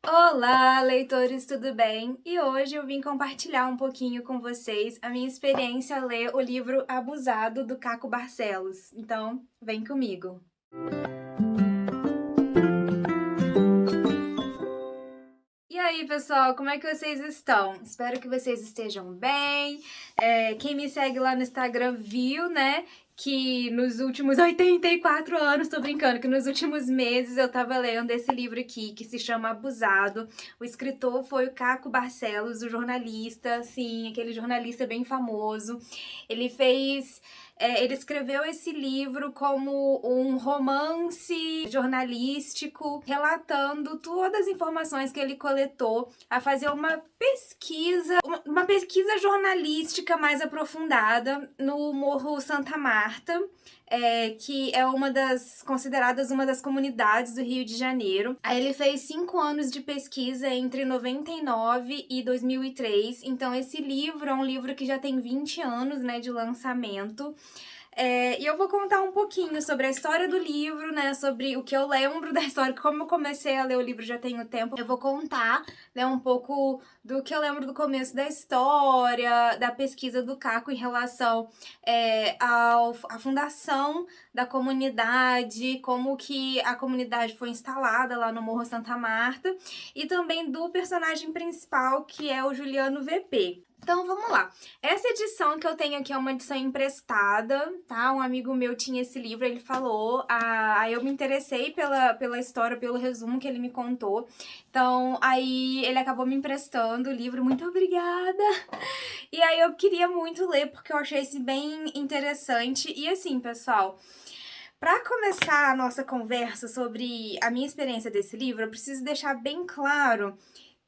Olá, leitores, tudo bem? E hoje eu vim compartilhar um pouquinho com vocês a minha experiência a ler o livro Abusado, do Caco Barcelos. Então, vem comigo! E aí, pessoal, como é que vocês estão? Espero que vocês estejam bem. Quem me segue lá no Instagram viu, né, que nos últimos 84 anos, tô brincando, que nos últimos meses eu tava lendo esse livro aqui, que se chama Abusado. O escritor foi o Caco Barcelos, o jornalista, sim, aquele jornalista bem famoso. Ele escreveu esse livro como um romance jornalístico, relatando todas as informações que ele coletou, a fazer uma pesquisa jornalística mais aprofundada no Morro Santa Marta, que é consideradas uma das comunidades do Rio de Janeiro. Aí ele fez 5 anos de pesquisa entre 99 e 2003, então esse livro é um livro que já tem 20 anos, né, de lançamento. E eu vou contar um pouquinho sobre a história do livro, né, sobre o que eu lembro da história, como eu comecei a ler o livro já tem um tempo. Eu vou contar, né, um pouco do que eu lembro do começo da história, da pesquisa do Caco em relação à fundação da comunidade, como que a comunidade foi instalada lá no Morro Santa Marta, e também do personagem principal, que é o Juliano VP. Então, vamos lá. Essa edição que eu tenho aqui é uma edição emprestada, tá? Um amigo meu tinha esse livro, ele falou, aí eu me interessei pela história, pelo resumo que ele me contou. Então, aí ele acabou me emprestando o livro, muito obrigada! E aí eu queria muito ler, porque eu achei esse bem interessante. E assim, pessoal, para começar a nossa conversa sobre a minha experiência desse livro, eu preciso deixar bem claro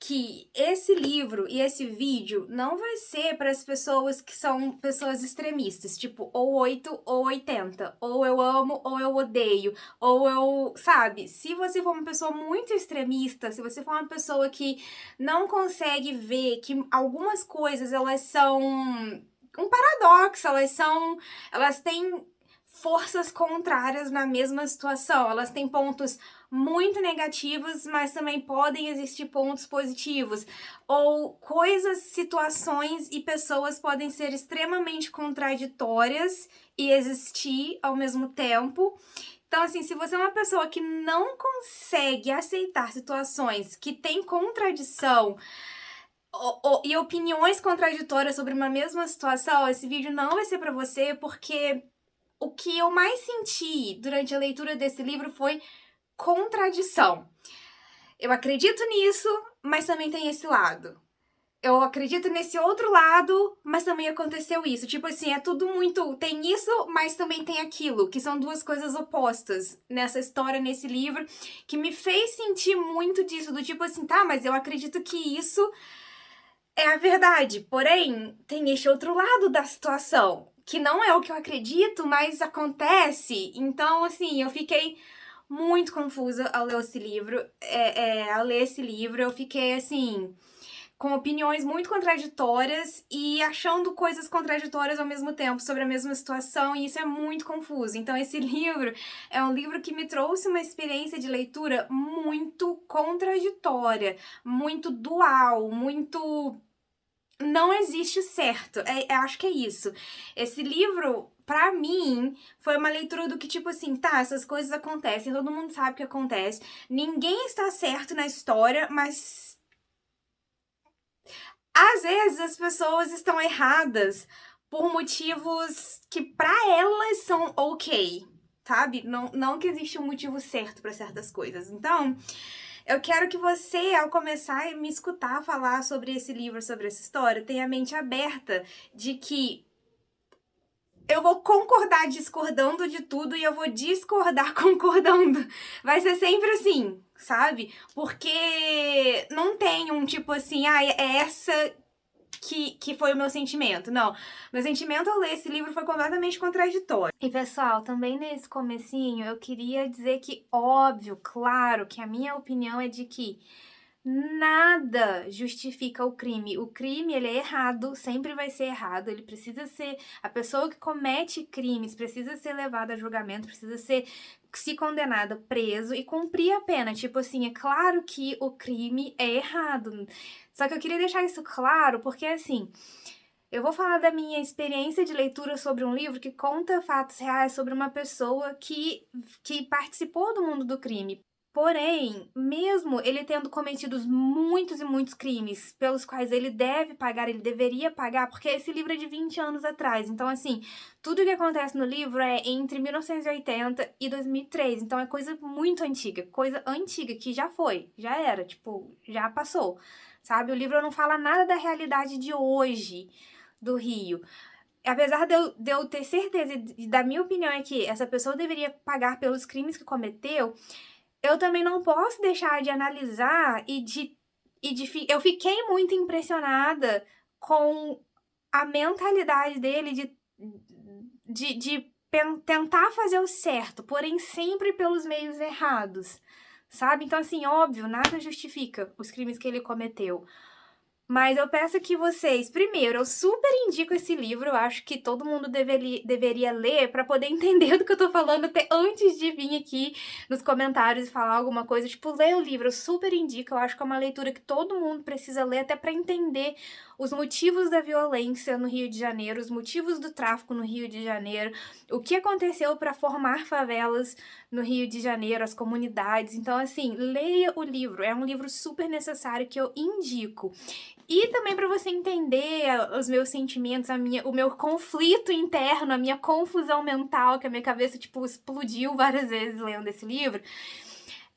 que esse livro e esse vídeo não vai ser para as pessoas que são pessoas extremistas, tipo, ou 8 ou 80, ou eu amo ou eu odeio, ou eu, sabe? Se você for uma pessoa muito extremista, se você for uma pessoa que não consegue ver que algumas coisas, elas são um paradoxo, elas têm forças contrárias na mesma situação, elas têm pontos muito negativos, mas também podem existir pontos positivos, ou coisas, situações e pessoas podem ser extremamente contraditórias e existir ao mesmo tempo. Então, assim, se você é uma pessoa que não consegue aceitar situações que têm contradição e opiniões contraditórias sobre uma mesma situação, esse vídeo não vai ser pra você, porque o que eu mais senti durante a leitura desse livro foi contradição. Eu acredito nisso, mas também tem esse lado. Eu acredito nesse outro lado, mas também aconteceu isso. Tipo assim, é tudo muito... Tem isso, mas também tem aquilo, que são duas coisas opostas nessa história, nesse livro, que me fez sentir muito disso, do tipo assim, tá, mas eu acredito que isso é a verdade. Porém, tem este outro lado da situação, que não é o que eu acredito, mas acontece. Então, assim, eu fiquei muito confusa ao ler esse livro. Ao ler esse livro, eu fiquei, assim, com opiniões muito contraditórias e achando coisas contraditórias ao mesmo tempo sobre a mesma situação, e isso é muito confuso. Então, esse livro é um livro que me trouxe uma experiência de leitura muito contraditória, muito dual, muito... Não existe certo. Acho que é isso. Esse livro, pra mim, foi uma leitura do que, tipo assim, tá, essas coisas acontecem, todo mundo sabe o que acontece, ninguém está certo na história, mas às vezes as pessoas estão erradas por motivos que pra elas são ok, sabe? Não que existe um motivo certo pra certas coisas. Então, eu quero que você, ao começar a me escutar falar sobre esse livro, sobre essa história, tenha a mente aberta de que eu vou concordar discordando de tudo e eu vou discordar concordando. Vai ser sempre assim, sabe? Porque não tem um tipo assim, é essa que foi o meu sentimento. Não, meu sentimento ao ler esse livro foi completamente contraditório. E pessoal, também nesse comecinho eu queria dizer que, óbvio, claro, que a minha opinião é de que nada justifica o crime. O crime, ele é errado, sempre vai ser errado. Ele precisa ser... A pessoa que comete crimes precisa ser levada a julgamento, precisa ser, se condenada, preso e cumprir a pena. Tipo assim, é claro que o crime é errado. Só que eu queria deixar isso claro, porque assim... Eu vou falar da minha experiência de leitura sobre um livro que conta fatos reais sobre uma pessoa que participou do mundo do crime. Porém, mesmo ele tendo cometido muitos e muitos crimes pelos quais ele deve pagar, ele deveria pagar, porque esse livro é de 20 anos atrás. Então, assim, tudo que acontece no livro é entre 1980 e 2003. Então, é coisa muito antiga, coisa antiga que já foi, já era, tipo, já passou, sabe? O livro não fala nada da realidade de hoje do Rio. Apesar de eu ter certeza, e da minha opinião é que essa pessoa deveria pagar pelos crimes que cometeu, eu também não posso deixar de analisar eu fiquei muito impressionada com a mentalidade dele de tentar fazer o certo, porém sempre pelos meios errados, sabe? Então, assim, óbvio, nada justifica os crimes que ele cometeu. Mas eu peço que vocês, primeiro, eu super indico esse livro, eu acho que todo mundo deveria ler para poder entender do que eu tô falando até antes de vir aqui nos comentários e falar alguma coisa. Tipo, lê o livro, eu super indico, eu acho que é uma leitura que todo mundo precisa ler até para entender os motivos da violência no Rio de Janeiro, os motivos do tráfico no Rio de Janeiro, o que aconteceu para formar favelas no Rio de Janeiro, as comunidades. Então, assim, leia o livro, é um livro super necessário que eu indico. E também para você entender os meus sentimentos, o meu conflito interno, a minha confusão mental, que a minha cabeça, tipo, explodiu várias vezes lendo esse livro.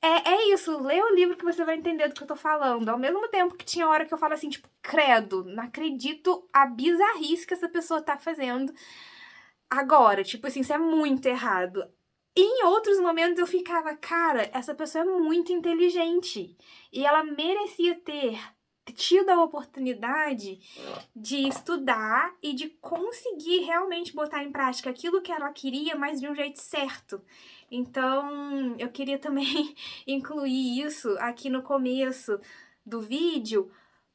É isso, lê o livro que você vai entender do que eu tô falando. Ao mesmo tempo que tinha hora que eu falo assim, tipo, credo, não acredito a bizarrice que essa pessoa tá fazendo agora. Tipo assim, isso é muito errado. E em outros momentos eu ficava, cara, essa pessoa é muito inteligente. E ela merecia ter tido a oportunidade de estudar e de conseguir realmente botar em prática aquilo que ela queria, mas de um jeito certo. Então, eu queria também incluir isso aqui no começo do vídeo,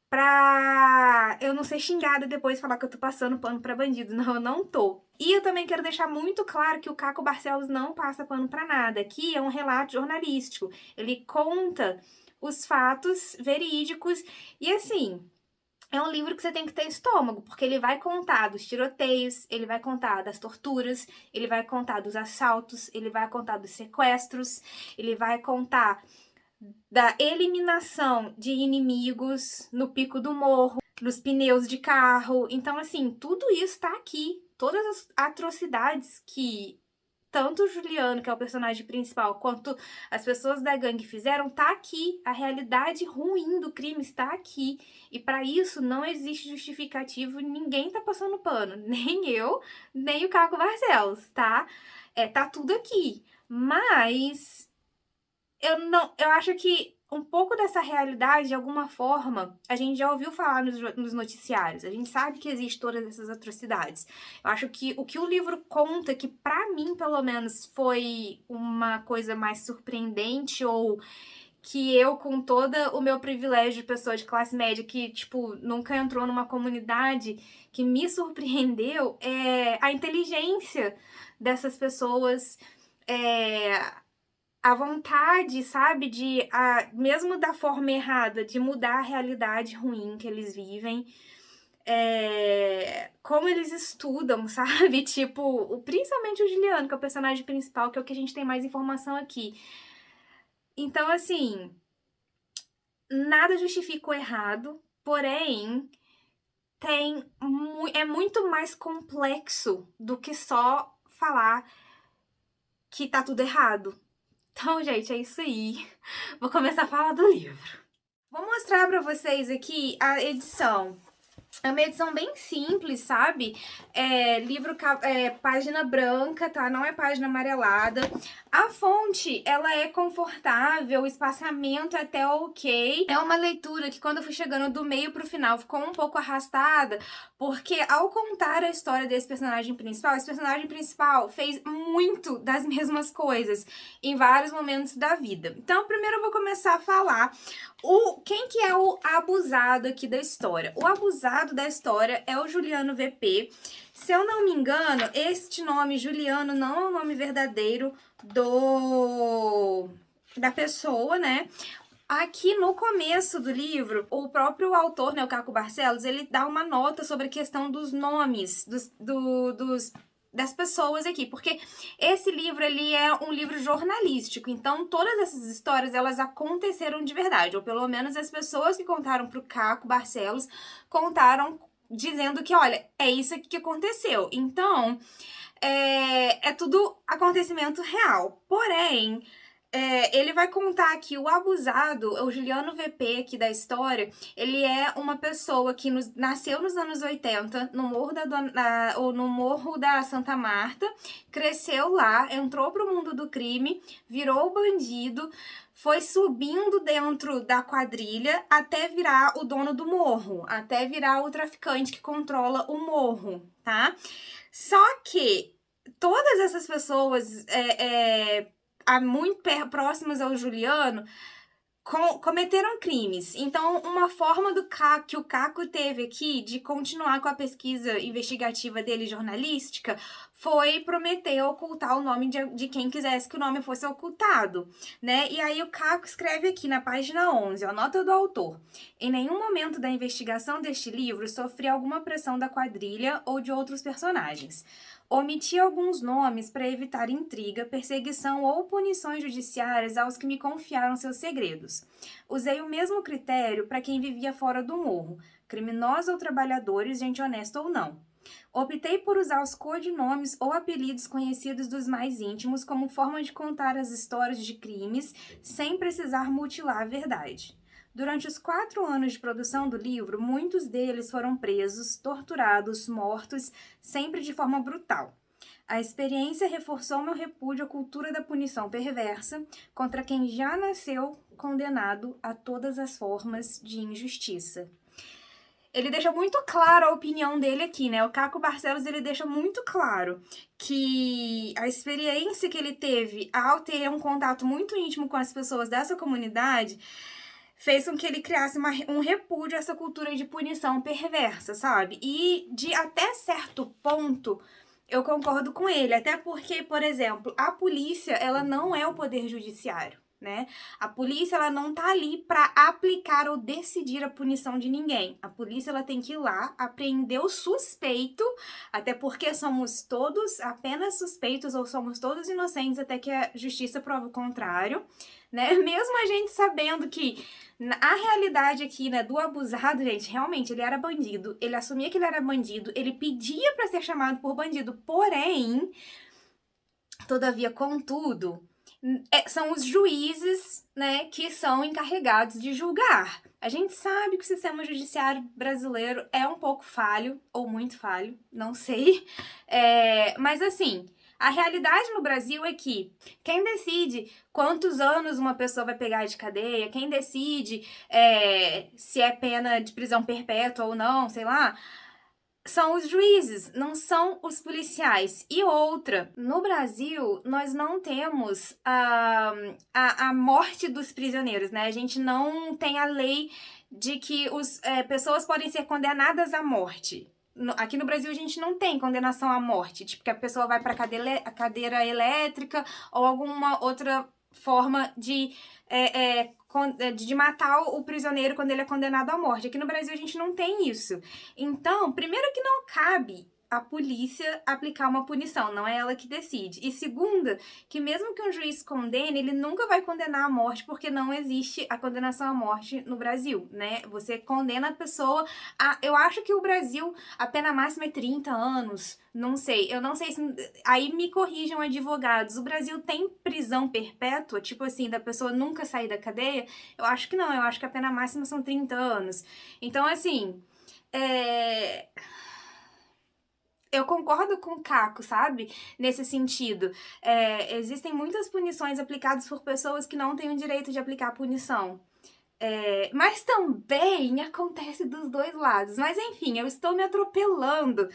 pra eu não ser xingada e depois falar que eu tô passando pano pra bandido. Não, eu não tô. E eu também quero deixar muito claro que o Caco Barcelos não passa pano pra nada. Aqui é um relato jornalístico. Ele conta os fatos verídicos e, assim, é um livro que você tem que ter estômago, porque ele vai contar dos tiroteios, ele vai contar das torturas, ele vai contar dos assaltos, ele vai contar dos sequestros, ele vai contar da eliminação de inimigos no pico do morro, nos pneus de carro. Então, assim, tudo isso tá aqui. Todas as atrocidades que tanto o Juliano, que é o personagem principal, quanto as pessoas da gangue fizeram, tá aqui. A realidade ruim do crime está aqui. E para isso não existe justificativo, ninguém tá passando pano. Nem eu, nem o Caco Barcelos, tá? Tá tudo aqui. Mas eu acho que um pouco dessa realidade, de alguma forma, a gente já ouviu falar nos noticiários. A gente sabe que existe todas essas atrocidades. Eu acho que o que o livro conta, que pra mim, pelo menos, foi uma coisa mais surpreendente, ou que eu, com todo o meu privilégio de pessoa de classe média, que, tipo, nunca entrou numa comunidade, que me surpreendeu, é a inteligência dessas pessoas, a vontade, sabe, mesmo da forma errada, de mudar a realidade ruim que eles vivem, como eles estudam, sabe, tipo, principalmente o Juliano, que é o personagem principal, que é o que a gente tem mais informação aqui. Então, assim, nada justifica o errado, porém, é muito mais complexo do que só falar que tá tudo errado. Então, gente, é isso aí. Vou começar a falar do livro. Vou mostrar pra vocês aqui a edição É uma edição bem simples, sabe? Página branca, tá? Não é página amarelada. A fonte, ela é confortável, o espaçamento é até ok. É uma leitura que quando eu fui chegando do meio pro final ficou um pouco arrastada, porque ao contar a história desse personagem principal, esse personagem principal fez muito das mesmas coisas em vários momentos da vida. Então, primeiro eu vou começar a falar quem que é o abusado aqui da história. O abusado da história é o Juliano VP. Se eu não me engano, este nome Juliano não é o nome verdadeiro da pessoa, né? Aqui no começo do livro, o próprio autor, né, o Caco Barcelos, ele dá uma nota sobre a questão dos nomes das pessoas aqui, porque esse livro, ele é um livro jornalístico, então todas essas histórias, elas aconteceram de verdade, ou pelo menos as pessoas que contaram pro Caco Barcelos contaram dizendo que, olha, é isso aqui que aconteceu. Então, é tudo acontecimento real. Porém, ele vai contar aqui o abusado, o Juliano VP aqui da história, ele é uma pessoa que nasceu nos anos 80, no Morro da Santa Marta, cresceu lá, entrou pro mundo do crime, virou bandido, foi subindo dentro da quadrilha até virar o dono do morro, até virar o traficante que controla o morro, tá? Só que todas essas pessoas muito próximas ao Juliano cometeram crimes. Então, uma forma que o Caco teve aqui de continuar com a pesquisa investigativa dele, jornalística, foi prometer ocultar o nome de quem quisesse que o nome fosse ocultado, né? E aí o Caco escreve aqui na página 11, a nota do autor. Em nenhum momento da investigação deste livro sofri alguma pressão da quadrilha ou de outros personagens. Omiti alguns nomes para evitar intriga, perseguição ou punições judiciárias aos que me confiaram seus segredos. Usei o mesmo critério para quem vivia fora do morro, criminosos ou trabalhadores, gente honesta ou não. Optei por usar os codinomes ou apelidos conhecidos dos mais íntimos como forma de contar as histórias de crimes sem precisar mutilar a verdade. Durante os 4 anos de produção do livro, muitos deles foram presos, torturados, mortos, sempre de forma brutal. A experiência reforçou meu repúdio à cultura da punição perversa contra quem já nasceu condenado a todas as formas de injustiça. Ele deixa muito claro a opinião dele aqui, né? O Caco Barcelos, ele deixa muito claro que a experiência que ele teve ao ter um contato muito íntimo com as pessoas dessa comunidade fez com que ele criasse um repúdio a essa cultura de punição perversa, sabe? E de até certo ponto, eu concordo com ele. Até porque, por exemplo, a polícia, ela não é o poder judiciário, né? A polícia, ela não tá ali para aplicar ou decidir a punição de ninguém. A polícia, ela tem que ir lá, apreender o suspeito, até porque somos todos apenas suspeitos ou somos todos inocentes até que a justiça prova o contrário, né? Mesmo a gente sabendo que a realidade aqui, né, do abusado, gente, realmente, ele era bandido, ele assumia que ele era bandido, ele pedia para ser chamado por bandido, porém, todavia, contudo, são os juízes, né, que são encarregados de julgar. A gente sabe que o sistema judiciário brasileiro é um pouco falho, ou muito falho, não sei, mas assim, a realidade no Brasil é que quem decide quantos anos uma pessoa vai pegar de cadeia, quem decide se é pena de prisão perpétua ou não, sei lá, são os juízes, não são os policiais. E outra, no Brasil, nós não temos a morte dos prisioneiros, né? A gente não tem a lei de que pessoas podem ser condenadas à morte. Aqui no Brasil a gente não tem condenação à morte, tipo que a pessoa vai para cadeira elétrica ou alguma outra forma de matar o prisioneiro quando ele é condenado à morte. Aqui no Brasil a gente não tem isso. Então, primeiro que não cabe a polícia aplicar uma punição, não é ela que decide. E segunda, que mesmo que um juiz condene, ele nunca vai condenar à morte, porque não existe a condenação à morte no Brasil, né? Você condena a pessoa eu acho que o Brasil, a pena máxima é 30 anos, não sei. Eu não sei se... Aí me corrijam advogados. O Brasil tem prisão perpétua, tipo assim, da pessoa nunca sair da cadeia? Eu acho que não, eu acho que a pena máxima são 30 anos. Então, assim... É... Eu concordo com o Caco, sabe? Nesse sentido. Existem muitas punições aplicadas por pessoas que não têm o direito de aplicar punição. Mas também acontece dos dois lados. Mas enfim, eu estou me atropelando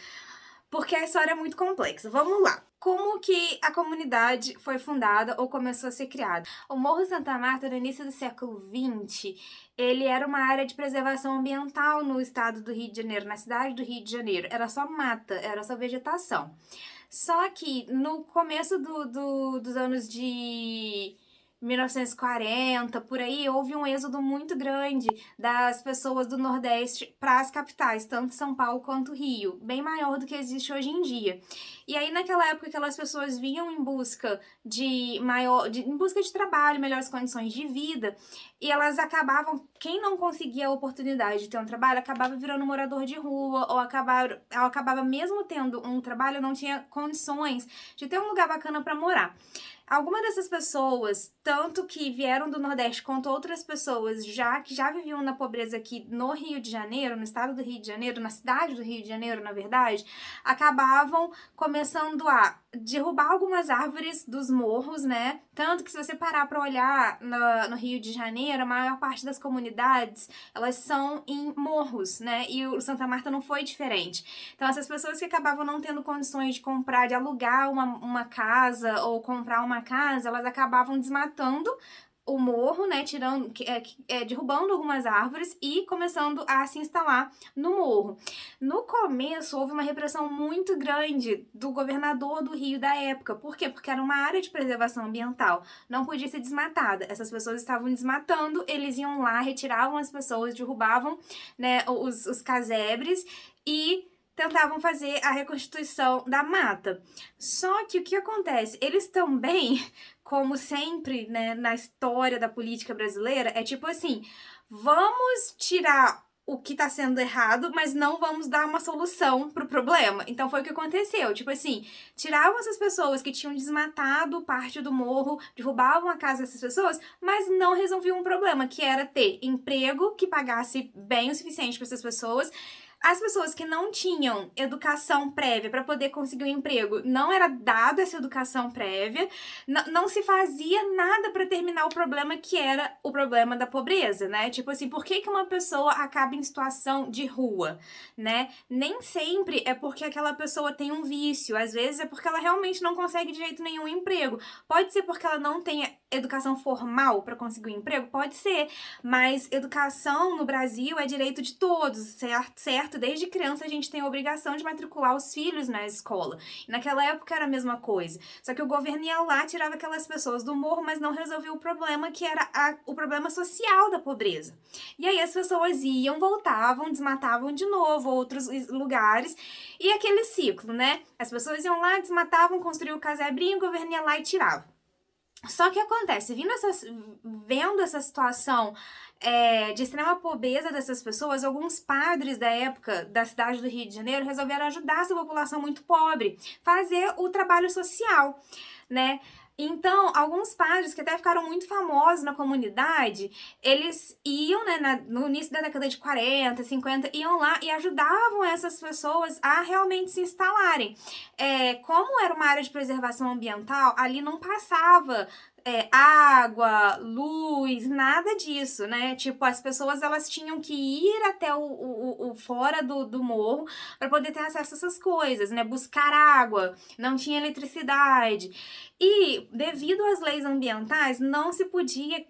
porque a história é muito complexa. Vamos lá. Como que a comunidade foi fundada ou começou a ser criada? O Morro Santa Marta, no início do século XX, ele era uma área de preservação ambiental no estado do Rio de Janeiro, na cidade do Rio de Janeiro. Era só mata, era só vegetação. Só que no começo dos anos de 1940, por aí, houve um êxodo muito grande das pessoas do Nordeste para as capitais, tanto São Paulo quanto Rio, bem maior do que existe hoje em dia. E aí, naquela época, aquelas pessoas vinham em busca em busca de trabalho, melhores condições de vida, e elas acabavam, quem não conseguia a oportunidade de ter um trabalho, acabava virando morador de rua, ou acabava mesmo tendo um trabalho, não tinha condições de ter um lugar bacana para morar. Algumas dessas pessoas, tanto que vieram do Nordeste quanto outras pessoas que já viviam na pobreza aqui no Rio de Janeiro, no estado do Rio de Janeiro, na cidade do Rio de Janeiro, na verdade, acabavam começando a derrubar algumas árvores dos morros, né? Tanto que se você parar para olhar no Rio de Janeiro, a maior parte das comunidades, elas são em morros, né? E o Santa Marta não foi diferente. Então, essas pessoas que acabavam não tendo condições de comprar, de alugar uma casa ou comprar uma casa, elas acabavam desmatando o morro, né, derrubando algumas árvores e começando a se instalar no morro. No começo, houve uma repressão muito grande do governador do Rio da época. Por quê? Porque era uma área de preservação ambiental, não podia ser desmatada. Essas pessoas estavam desmatando, eles iam lá, retiravam as pessoas, derrubavam, né, os casebres e tentavam fazer a reconstituição da mata. Só que o que acontece? Eles também, como sempre, né, na história da política brasileira, é tipo assim, vamos tirar o que tá sendo errado, mas não vamos dar uma solução pro problema. Então foi o que aconteceu. Tipo assim, tiravam essas pessoas que tinham desmatado parte do morro, derrubavam a casa dessas pessoas, mas não resolviam um problema, que era ter emprego que pagasse bem o suficiente para essas pessoas. As pessoas que não tinham educação prévia para poder conseguir um emprego, não era dada essa educação prévia, não se fazia nada para terminar o problema que era o problema da pobreza, né? Tipo assim, por que uma pessoa acaba em situação de rua, né? Nem sempre é porque aquela pessoa tem um vício, às vezes é porque ela realmente não consegue de jeito nenhum emprego. Pode ser porque ela não tem educação formal para conseguir um emprego? Pode ser, mas educação no Brasil é direito de todos, certo? Desde criança a gente tem a obrigação de matricular os filhos na escola. E naquela época era a mesma coisa. Só que o governo ia lá, tirava aquelas pessoas do morro, mas não resolvia o problema que era o problema social da pobreza. E aí as pessoas iam, voltavam, desmatavam de novo outros lugares. E aquele ciclo, né? As pessoas iam lá, desmatavam, construíam o casebrinho, o governo ia lá e tirava. Só que acontece, vendo essa situação de extrema pobreza dessas pessoas, alguns padres da época da cidade do Rio de Janeiro resolveram ajudar essa população muito pobre, fazer o trabalho social, né? Então, alguns padres que até ficaram muito famosos na comunidade, eles iam, né, no início da década de 40, 50, iam lá e ajudavam essas pessoas a realmente se instalarem. Como era uma área de preservação ambiental, ali não passava água, luz, nada disso, né? Tipo, as pessoas elas tinham que ir até o fora do morro para poder ter acesso a essas coisas, né? Buscar água, não tinha eletricidade. E devido às leis ambientais, não se podia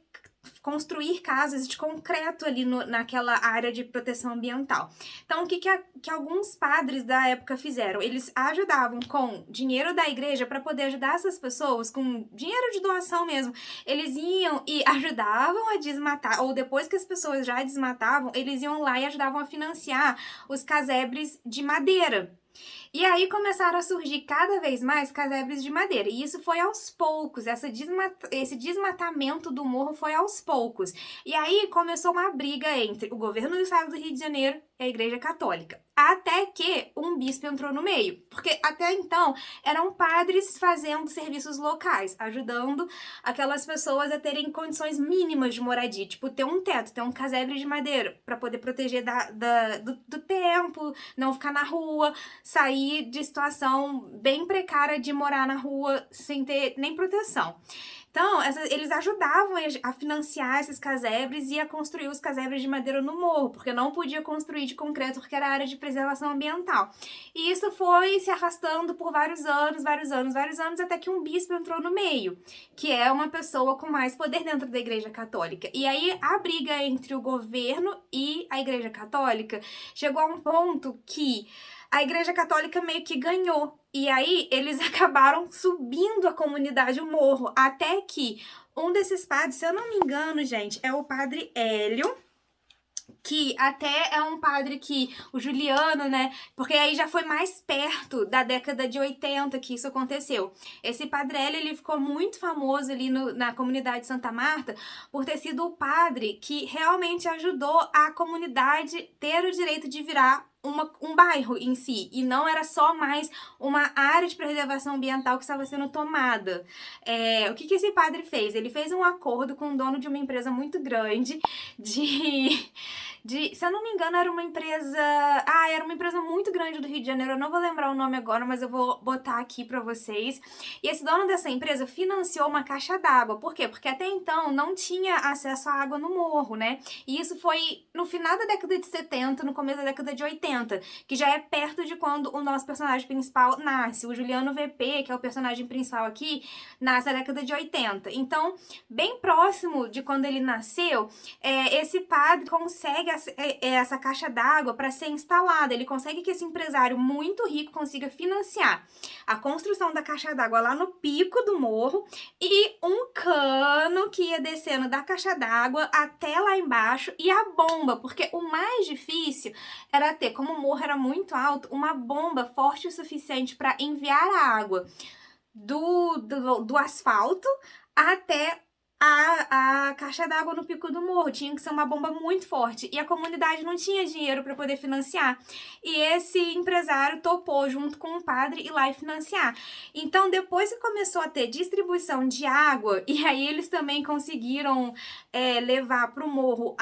construir casas de concreto ali naquela área de proteção ambiental. Então, o que alguns padres da época fizeram? Eles ajudavam com dinheiro da igreja para poder ajudar essas pessoas, com dinheiro de doação mesmo. Eles iam e ajudavam a desmatar, ou depois que as pessoas já desmatavam, eles iam lá e ajudavam a financiar os casebres de madeira. E aí começaram a surgir cada vez mais casebres de madeira. E isso foi aos poucos, esse desmatamento do morro foi aos poucos. E aí começou uma briga entre o governo do estado do Rio de Janeiro e a Igreja Católica. Até que um bispo entrou no meio, porque até então eram padres fazendo serviços locais, ajudando aquelas pessoas a terem condições mínimas de moradia, tipo ter um teto, ter um casebre de madeira para poder proteger do tempo, não ficar na rua, sair de situação bem precária de morar na rua sem ter nem proteção. Então, eles ajudavam a financiar esses casebres e a construir os casebres de madeira no morro, porque não podia construir de concreto porque era área de preservação ambiental. E isso foi se arrastando por vários anos, até que um bispo entrou no meio, que é uma pessoa com mais poder dentro da Igreja Católica. E aí, a briga entre o governo e a Igreja Católica chegou a um ponto que a Igreja Católica meio que ganhou. E aí, eles acabaram subindo a comunidade, o morro, até que um desses padres, se eu não me engano, gente, é o padre Hélio, que até é um padre que o Juliano, né, porque aí já foi mais perto da década de 80 que isso aconteceu. Esse padre Hélio, ele ficou muito famoso ali na comunidade de Santa Marta por ter sido o padre que realmente ajudou a comunidade ter o direito de virar um bairro em si, e não era só mais uma área de preservação ambiental que estava sendo tomada. O que esse padre fez? Ele fez um acordo com o dono de uma empresa muito grande se eu não me engano, era uma empresa... era uma empresa muito grande do Rio de Janeiro. Eu não vou lembrar o nome agora, mas eu vou botar aqui pra vocês. E esse dono dessa empresa financiou uma caixa d'água. Por quê? Porque até então não tinha acesso à água no morro, né? E isso foi no final da década de 70, no começo da década de 80, que já é perto de quando o nosso personagem principal nasce. O Juliano VP, que é o personagem principal aqui, nasce na década de 80. Então, bem próximo de quando ele nasceu, esse padre consegue essa caixa d'água para ser instalada. Ele consegue que esse empresário muito rico consiga financiar a construção da caixa d'água lá no pico do morro e um cano que ia descendo da caixa d'água até lá embaixo e a bomba, porque o mais difícil era ter, como o morro era muito alto, uma bomba forte o suficiente para enviar a água do asfalto até a caixa d'água no pico do morro. Tinha que ser uma bomba muito forte. E a comunidade não tinha dinheiro para poder financiar. E esse empresário topou, junto com o padre, ir lá e financiar. Então, depois que começou a ter distribuição de água, e aí eles também conseguiram levar para o morro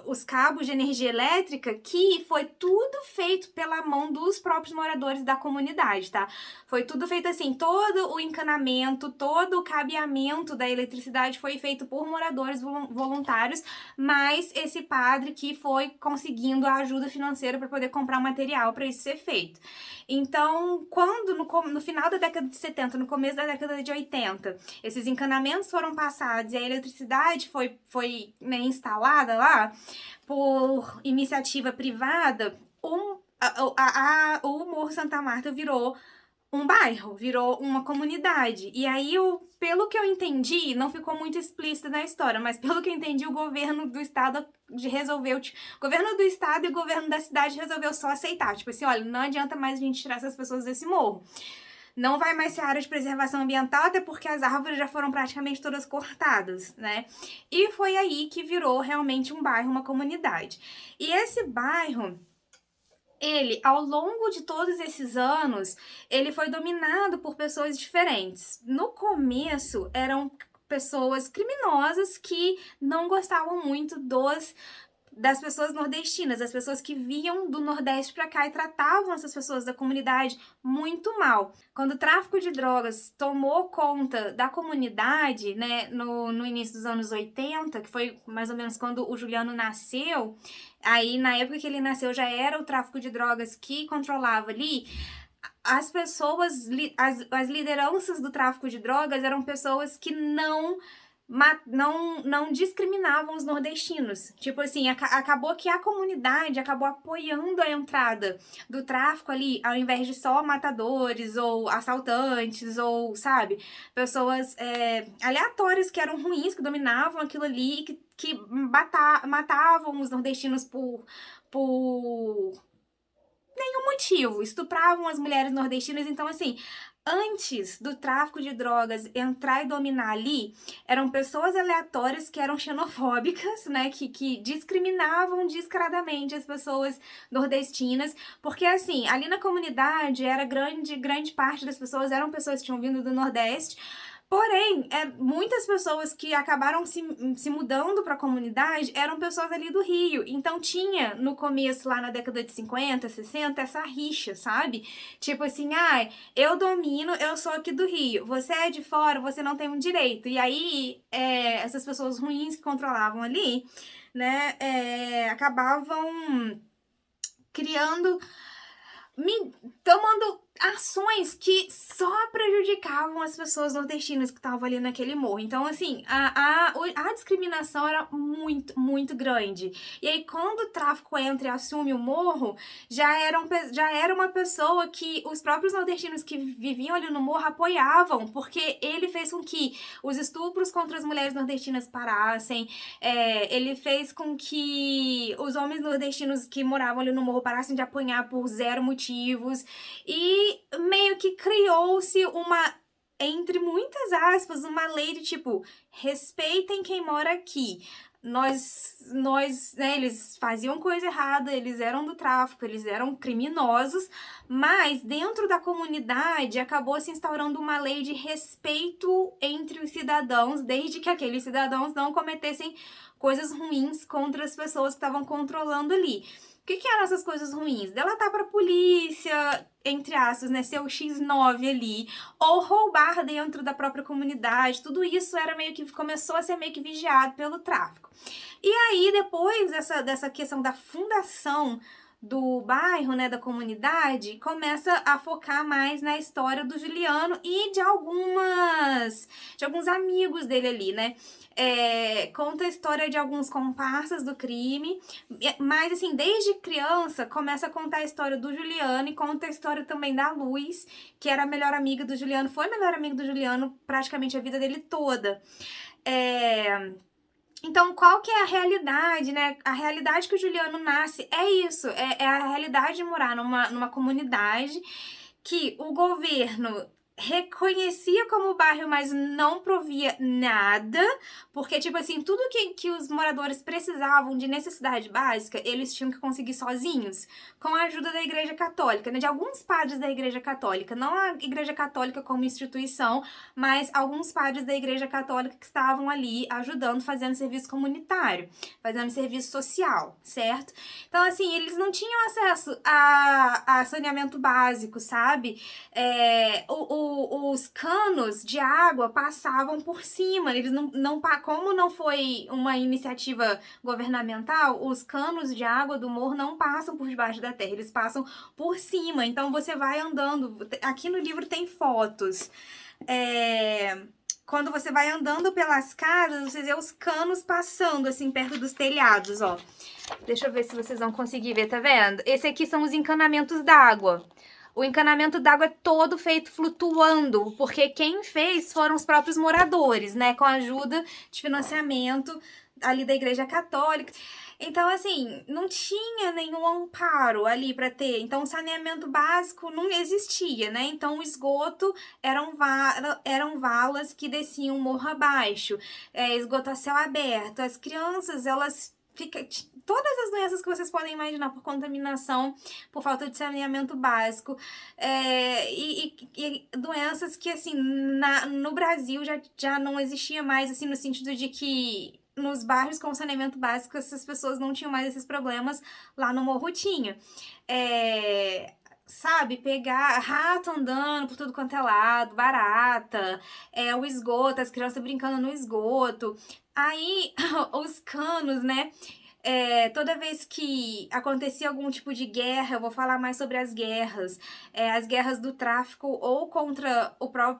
os cabos de energia elétrica, que foi tudo feito pela mão dos próprios moradores da comunidade, tá? Foi tudo feito assim, todo o encanamento, todo o cabeamento da eletricidade foi feito por moradores voluntários, mas esse padre que foi conseguindo a ajuda financeira para poder comprar material para isso ser feito. Então, quando no final da década de 70, no começo da década de 80, esses encanamentos foram passados e a eletricidade foi instalada lá por iniciativa privada, o Morro Santa Marta virou um bairro, virou uma comunidade. E aí, pelo que eu entendi, não ficou muito explícito na história, mas pelo que eu entendi, o governo do estado resolveu... O governo do estado e o governo da cidade resolveu só aceitar. Tipo assim, olha, não adianta mais a gente tirar essas pessoas desse morro. Não vai mais ser área de preservação ambiental, até porque as árvores já foram praticamente todas cortadas, né? E foi aí que virou realmente um bairro, uma comunidade. E esse bairro... ele, ao longo de todos esses anos, ele foi dominado por pessoas diferentes. No começo, eram pessoas criminosas que não gostavam muito das pessoas nordestinas, das pessoas que vinham do Nordeste pra cá e tratavam essas pessoas da comunidade muito mal. Quando o tráfico de drogas tomou conta da comunidade, né, no início dos anos 80, que foi mais ou menos quando o Juliano nasceu, aí na época que ele nasceu já era o tráfico de drogas que controlava ali. As pessoas, as lideranças do tráfico de drogas eram pessoas que não discriminavam os nordestinos. Tipo assim, acabou que a comunidade acabou apoiando a entrada do tráfico ali, ao invés de só matadores ou assaltantes ou, sabe, pessoas aleatórias que eram ruins, que dominavam aquilo ali e que matavam os nordestinos por nenhum motivo, estupravam as mulheres nordestinas. Então, assim, antes do tráfico de drogas entrar e dominar ali, eram pessoas aleatórias que eram xenofóbicas, né, que discriminavam descaradamente as pessoas nordestinas, porque assim, ali na comunidade era grande parte das pessoas eram pessoas que tinham vindo do Nordeste. Porém, muitas pessoas que acabaram se mudando para a comunidade eram pessoas ali do Rio. Então tinha, no começo, lá na década de 50, 60, essa rixa, sabe? Tipo assim, eu domino, eu sou aqui do Rio. Você é de fora, você não tem um direito. E aí, essas pessoas ruins que controlavam ali, né, acabavam criando, tomando ações que só prejudicavam as pessoas nordestinas que estavam ali naquele morro. Então, assim, a discriminação era muito grande. E aí, quando o tráfico entra e assume o morro, já era uma pessoa que os próprios nordestinos que viviam ali no morro apoiavam, porque ele fez com que os estupros contra as mulheres nordestinas parassem, ele fez com que os homens nordestinos que moravam ali no morro parassem de apanhar por zero motivos, e meio que criou-se uma, entre muitas aspas, uma lei de tipo, respeitem quem mora aqui. Né, eles faziam coisa errada, eles eram do tráfico, eles eram criminosos, mas dentro da comunidade acabou se instaurando uma lei de respeito entre os cidadãos, desde que aqueles cidadãos não cometessem coisas ruins contra as pessoas que estavam controlando ali. O que eram essas coisas ruins? Delatar pra polícia, entre aspas, né, ser o X9 ali, ou roubar dentro da própria comunidade, tudo isso era meio que, começou a ser meio que vigiado pelo tráfico. E aí, depois dessa questão da fundação do bairro, né, da comunidade, começa a focar mais na história do Juliano e de alguns amigos dele ali, né? Conta a história de alguns comparsas do crime, mas assim, desde criança começa a contar a história do Juliano e conta a história também da Luz, que era a melhor amiga do Juliano, foi a melhor amiga do Juliano praticamente a vida dele toda. Então, qual que é a realidade, né? A realidade que o Juliano nasce é isso, é a realidade de morar numa comunidade que o governo reconhecia como bairro, mas não provia nada, porque, tipo assim, tudo que os moradores precisavam de necessidade básica, eles tinham que conseguir sozinhos, com a ajuda da Igreja Católica, né, de alguns padres da Igreja Católica, não a Igreja Católica como instituição, mas alguns padres da Igreja Católica que estavam ali ajudando, fazendo serviço comunitário, fazendo serviço social, certo? Então, assim, eles não tinham acesso a saneamento básico, sabe? Os canos de água passavam por cima, eles como não foi uma iniciativa governamental, os canos de água do morro não passam por debaixo da terra, eles passam por cima, então você vai andando, aqui no livro tem fotos, quando você vai andando pelas casas, você vê os canos passando, assim, perto dos telhados, ó. Deixa eu ver se vocês vão conseguir ver, tá vendo? Esse aqui são os encanamentos d'água. O encanamento d'água é todo feito flutuando, porque quem fez foram os próprios moradores, né? Com a ajuda de financiamento ali da Igreja Católica. Então, assim, não tinha nenhum amparo ali para ter. Então, o saneamento básico não existia, né? Então, o esgoto eram valas que desciam morro abaixo, esgoto a céu aberto. As crianças, elas todas as doenças que vocês podem imaginar por contaminação, por falta de saneamento básico, e doenças que, assim, no Brasil já não existia mais, assim, no sentido de que nos bairros com saneamento básico essas pessoas não tinham mais esses problemas, lá no morro tinha. Sabe, pegar rato andando por tudo quanto é lado, barata, o esgoto, as crianças brincando no esgoto. Aí, os canos, né? Toda vez que acontecia algum tipo de guerra, eu vou falar mais sobre as guerras do tráfico, ou contra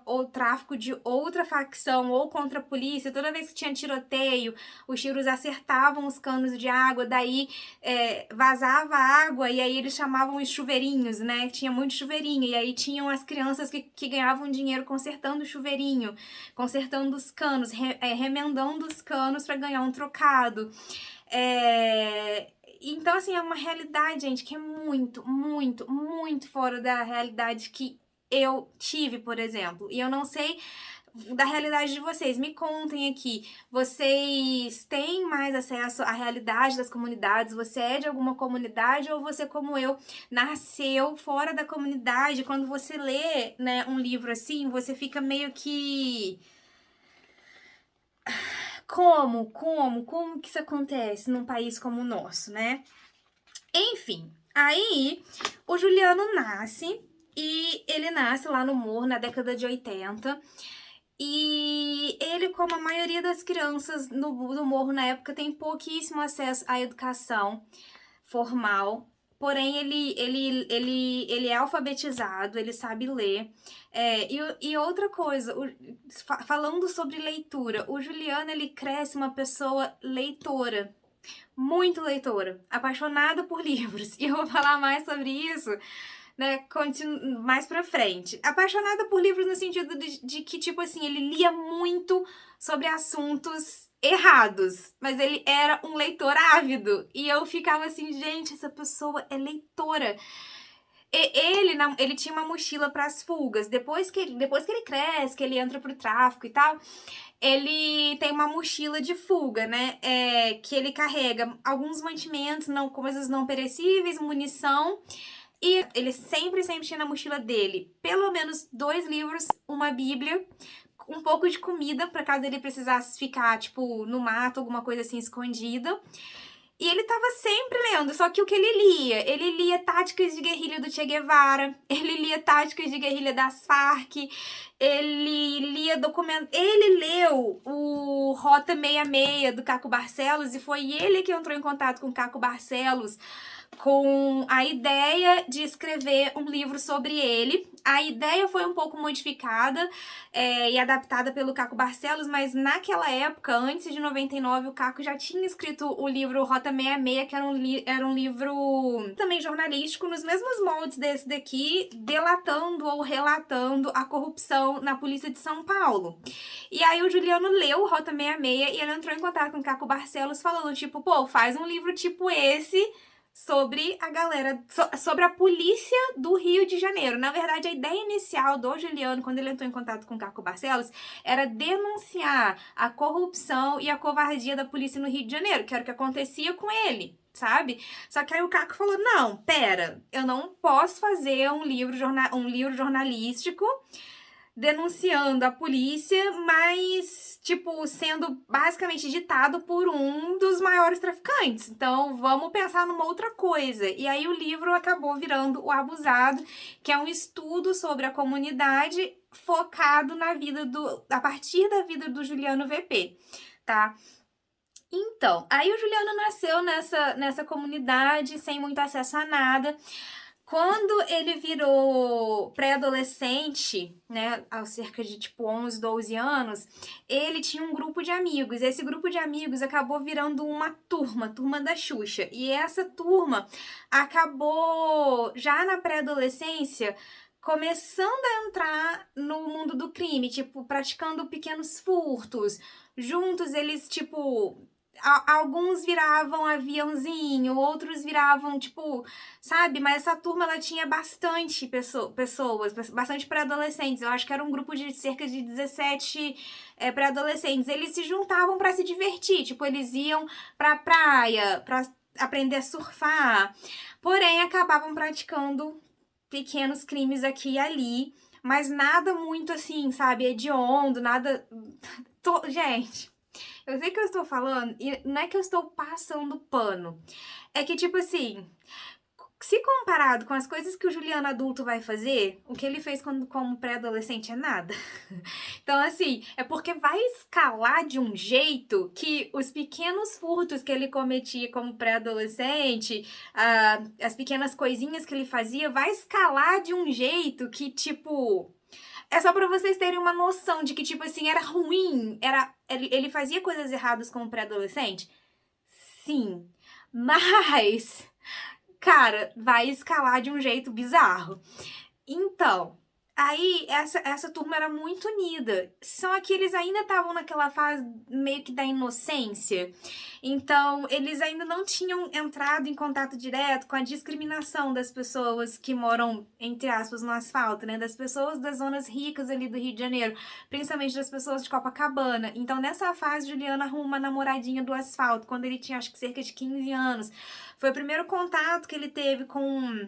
o tráfico de outra facção, ou contra a polícia. Toda vez que tinha tiroteio, os tiros acertavam os canos de água, daí vazava água, e aí eles chamavam os chuveirinhos, né? Tinha muito chuveirinho, e aí tinham as crianças que ganhavam dinheiro consertando o chuveirinho, consertando os canos, remendando os canos para ganhar um trocado. Então, assim, é uma realidade, gente, que é muito fora da realidade que eu tive, por exemplo. E eu não sei da realidade de vocês. Me contem aqui. Vocês têm mais acesso à realidade das comunidades? Você é de alguma comunidade ou você, como eu, nasceu fora da comunidade? Quando você lê, né, um livro assim, você fica meio que... Como que isso acontece num país como o nosso, né? Enfim, aí o Juliano nasce e ele nasce lá no Morro na década de 80. E ele, como a maioria das crianças do Morro na época, tem pouquíssimo acesso à educação formal. Porém, ele é alfabetizado, ele sabe ler. E outra coisa, falando sobre leitura, o Juliano, ele cresce uma pessoa leitora, muito leitora, apaixonada por livros. E eu vou falar mais sobre isso, né, mais pra frente. Apaixonada por livros no sentido de que, tipo assim, ele lia muito sobre assuntos errados, mas ele era um leitor ávido. E eu ficava assim, gente, essa pessoa é leitora. Ele tinha uma mochila para as fugas. Depois que ele cresce, que ele entra pro tráfico e tal, ele tem uma mochila de fuga, né? Que ele carrega alguns mantimentos, coisas não perecíveis, munição. E ele sempre tinha na mochila dele pelo menos 2 livros, uma bíblia, um pouco de comida, para caso ele precisasse ficar, tipo, no mato, alguma coisa assim, escondida. E ele tava sempre lendo, só que o que ele lia? Ele lia táticas de guerrilha do Che Guevara, ele lia táticas de guerrilha das Farc, ele lia documentos... Ele leu o Rota 66 do Caco Barcelos e foi ele que entrou em contato com o Caco Barcelos com a ideia de escrever um livro sobre ele. A ideia foi um pouco modificada e adaptada pelo Caco Barcelos, mas naquela época, antes de 99, o Caco já tinha escrito o livro Rota 66, que era um livro também jornalístico, nos mesmos moldes desse daqui, delatando ou relatando a corrupção na polícia de São Paulo. E aí o Juliano leu o Rota 66 e ele entrou em contato com o Caco Barcelos falando, tipo, pô, faz um livro tipo esse sobre a galera, sobre a polícia do Rio de Janeiro. Na verdade, a ideia inicial do Juliano, quando ele entrou em contato com o Caco Barcelos, era denunciar a corrupção e a covardia da polícia no Rio de Janeiro, que era o que acontecia com ele, sabe? Só que aí o Caco falou, não, pera, eu não posso fazer um livro jornalístico denunciando a polícia, mas, tipo, sendo basicamente ditado por um dos maiores traficantes. Então, vamos pensar numa outra coisa. E aí o livro acabou virando O Abusado, que é um estudo sobre a comunidade focado a partir da vida do Juliano VP, tá? Então, aí o Juliano nasceu nessa comunidade, sem muito acesso a nada. Quando ele virou pré-adolescente, né, aos cerca de, tipo, 11, 12 anos, ele tinha um grupo de amigos. Esse grupo de amigos acabou virando uma turma da Xuxa. E essa turma acabou, já na pré-adolescência, começando a entrar no mundo do crime, tipo, praticando pequenos furtos. Juntos, eles, tipo... Alguns viravam aviãozinho, outros viravam, tipo, sabe? Mas essa turma, ela tinha bastante pessoas, bastante pré-adolescentes. Eu acho que era um grupo de cerca de 17 pré-adolescentes. Eles se juntavam pra se divertir, tipo, eles iam pra praia, pra aprender a surfar. Porém, acabavam praticando pequenos crimes aqui e ali, mas nada muito assim, sabe? Hediondo, nada... Gente... Eu sei que eu estou falando, e não é que eu estou passando pano. É que, tipo assim, se comparado com as coisas que o Juliano adulto vai fazer, o que ele fez como pré-adolescente é nada. Então, assim, é porque vai escalar de um jeito que os pequenos furtos que ele cometia como pré-adolescente, as pequenas coisinhas que ele fazia, vai escalar de um jeito que, tipo... É só pra vocês terem uma noção de que, tipo assim, era ruim. Ele fazia coisas erradas como pré-adolescente? Sim. Mas, cara, vai escalar de um jeito bizarro. Então, Aí, essa turma era muito unida. Só que eles ainda estavam naquela fase meio que da inocência. Então, eles ainda não tinham entrado em contato direto com a discriminação das pessoas que moram, entre aspas, no asfalto, né? Das pessoas das zonas ricas ali do Rio de Janeiro. Principalmente das pessoas de Copacabana. Então, nessa fase, Juliano arruma uma namoradinha do asfalto, quando ele tinha, acho que cerca de 15 anos. Foi o primeiro contato que ele teve com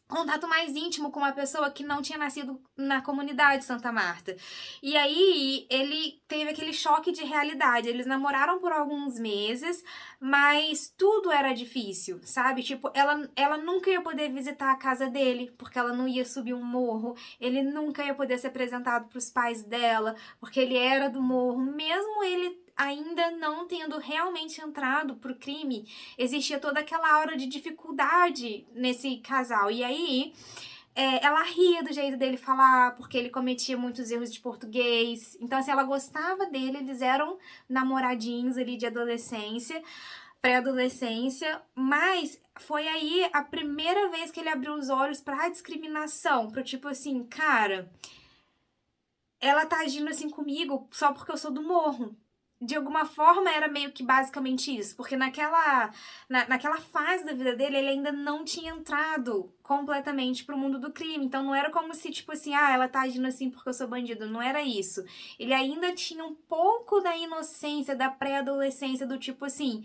contato mais íntimo com uma pessoa que não tinha nascido na comunidade Santa Marta. E aí ele teve aquele choque de realidade. Eles namoraram por alguns meses, mas tudo era difícil, sabe? Tipo, ela nunca ia poder visitar a casa dele, porque ela não ia subir um morro. Ele nunca ia poder ser apresentado para os pais dela, porque ele era do morro. Mesmo ele ainda não tendo realmente entrado pro crime, existia toda aquela aura de dificuldade nesse casal. E aí, ela ria do jeito dele falar, porque ele cometia muitos erros de português. Então, assim, ela gostava dele, eles eram namoradinhos ali de adolescência, pré-adolescência, mas foi aí a primeira vez que ele abriu os olhos pra discriminação, pro tipo assim, cara, ela tá agindo assim comigo só porque eu sou do morro. De alguma forma era meio que basicamente isso, porque naquela fase da vida dele ele ainda não tinha entrado completamente pro mundo do crime, então não era como se tipo assim, ela tá agindo assim porque eu sou bandido, não era isso. Ele ainda tinha um pouco da inocência, da pré-adolescência, do tipo assim,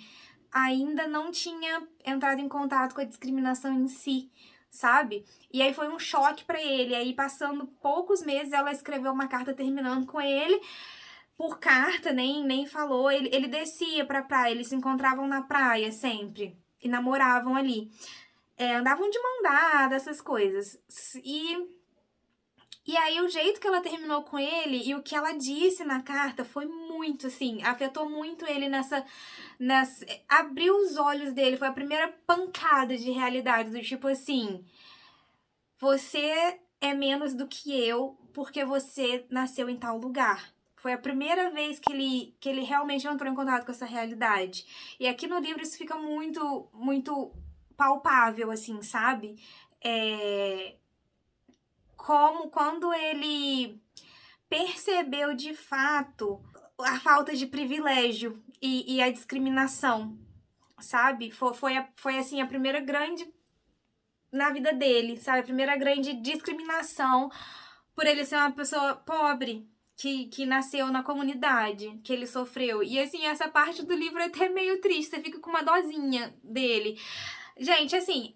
ainda não tinha entrado em contato com a discriminação em si, sabe? E aí foi um choque pra ele. Aí, passando poucos meses, ela escreveu uma carta terminando com ele. Por carta, nem falou. Ele descia pra praia, eles se encontravam na praia sempre. E namoravam ali. Andavam de mão dada, essas coisas. E aí, o jeito que ela terminou com ele e o que ela disse na carta foi muito, assim, afetou muito ele abriu os olhos dele. Foi a primeira pancada de realidade, do tipo assim, você é menos do que eu porque você nasceu em tal lugar. Foi a primeira vez que ele realmente entrou em contato com essa realidade. E aqui no livro isso fica muito, muito palpável, assim, sabe? Como quando ele percebeu de fato a falta de privilégio e a discriminação, sabe? Foi assim, a primeira grande na vida dele, sabe? A primeira grande discriminação por ele ser uma pessoa pobre, que nasceu na comunidade, que ele sofreu. E assim, essa parte do livro é até meio triste, você fica com uma dosinha dele. Gente, assim,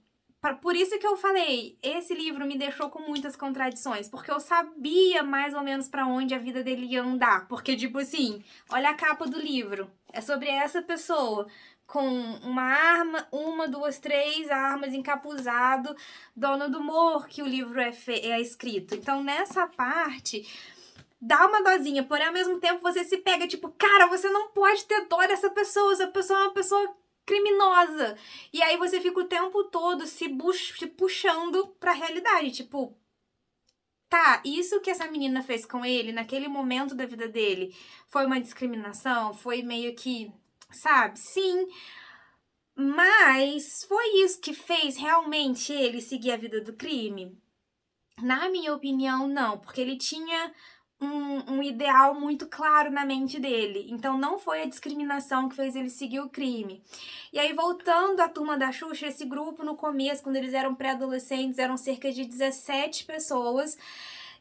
por isso que eu falei, esse livro me deixou com muitas contradições, porque eu sabia mais ou menos pra onde a vida dele ia andar. Porque, tipo assim, olha a capa do livro, é sobre essa pessoa com uma arma, uma, duas, três armas, encapuzado, dono do morro, que o livro é escrito. Então, nessa parte, dá uma dosinha, porém, ao mesmo tempo, você se pega, tipo, cara, você não pode ter dó dessa pessoa, essa pessoa é uma pessoa criminosa. E aí você fica o tempo todo se puxando pra realidade, tipo, tá, isso que essa menina fez com ele naquele momento da vida dele foi uma discriminação, foi meio que, sabe? Sim, mas foi isso que fez realmente ele seguir a vida do crime? Na minha opinião, não, porque ele tinha um ideal muito claro na mente dele. Então, não foi a discriminação que fez ele seguir o crime. E aí, voltando à Turma da Xuxa, esse grupo no começo, quando eles eram pré-adolescentes, eram cerca de 17 pessoas.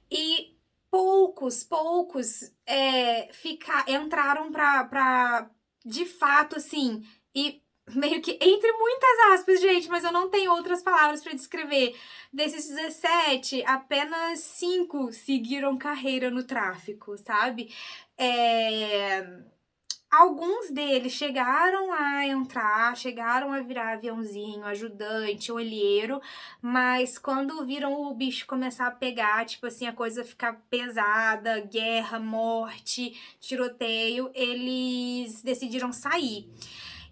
E poucos entraram pra de fato, assim, e meio que, entre muitas aspas, gente, mas eu não tenho outras palavras pra descrever. Desses 17, apenas 5 seguiram carreira no tráfico, sabe? Alguns deles chegaram a entrar, chegaram a virar aviãozinho, ajudante, olheiro, mas quando viram o bicho começar a pegar, tipo assim, a coisa ficar pesada, guerra, morte, tiroteio, eles decidiram sair.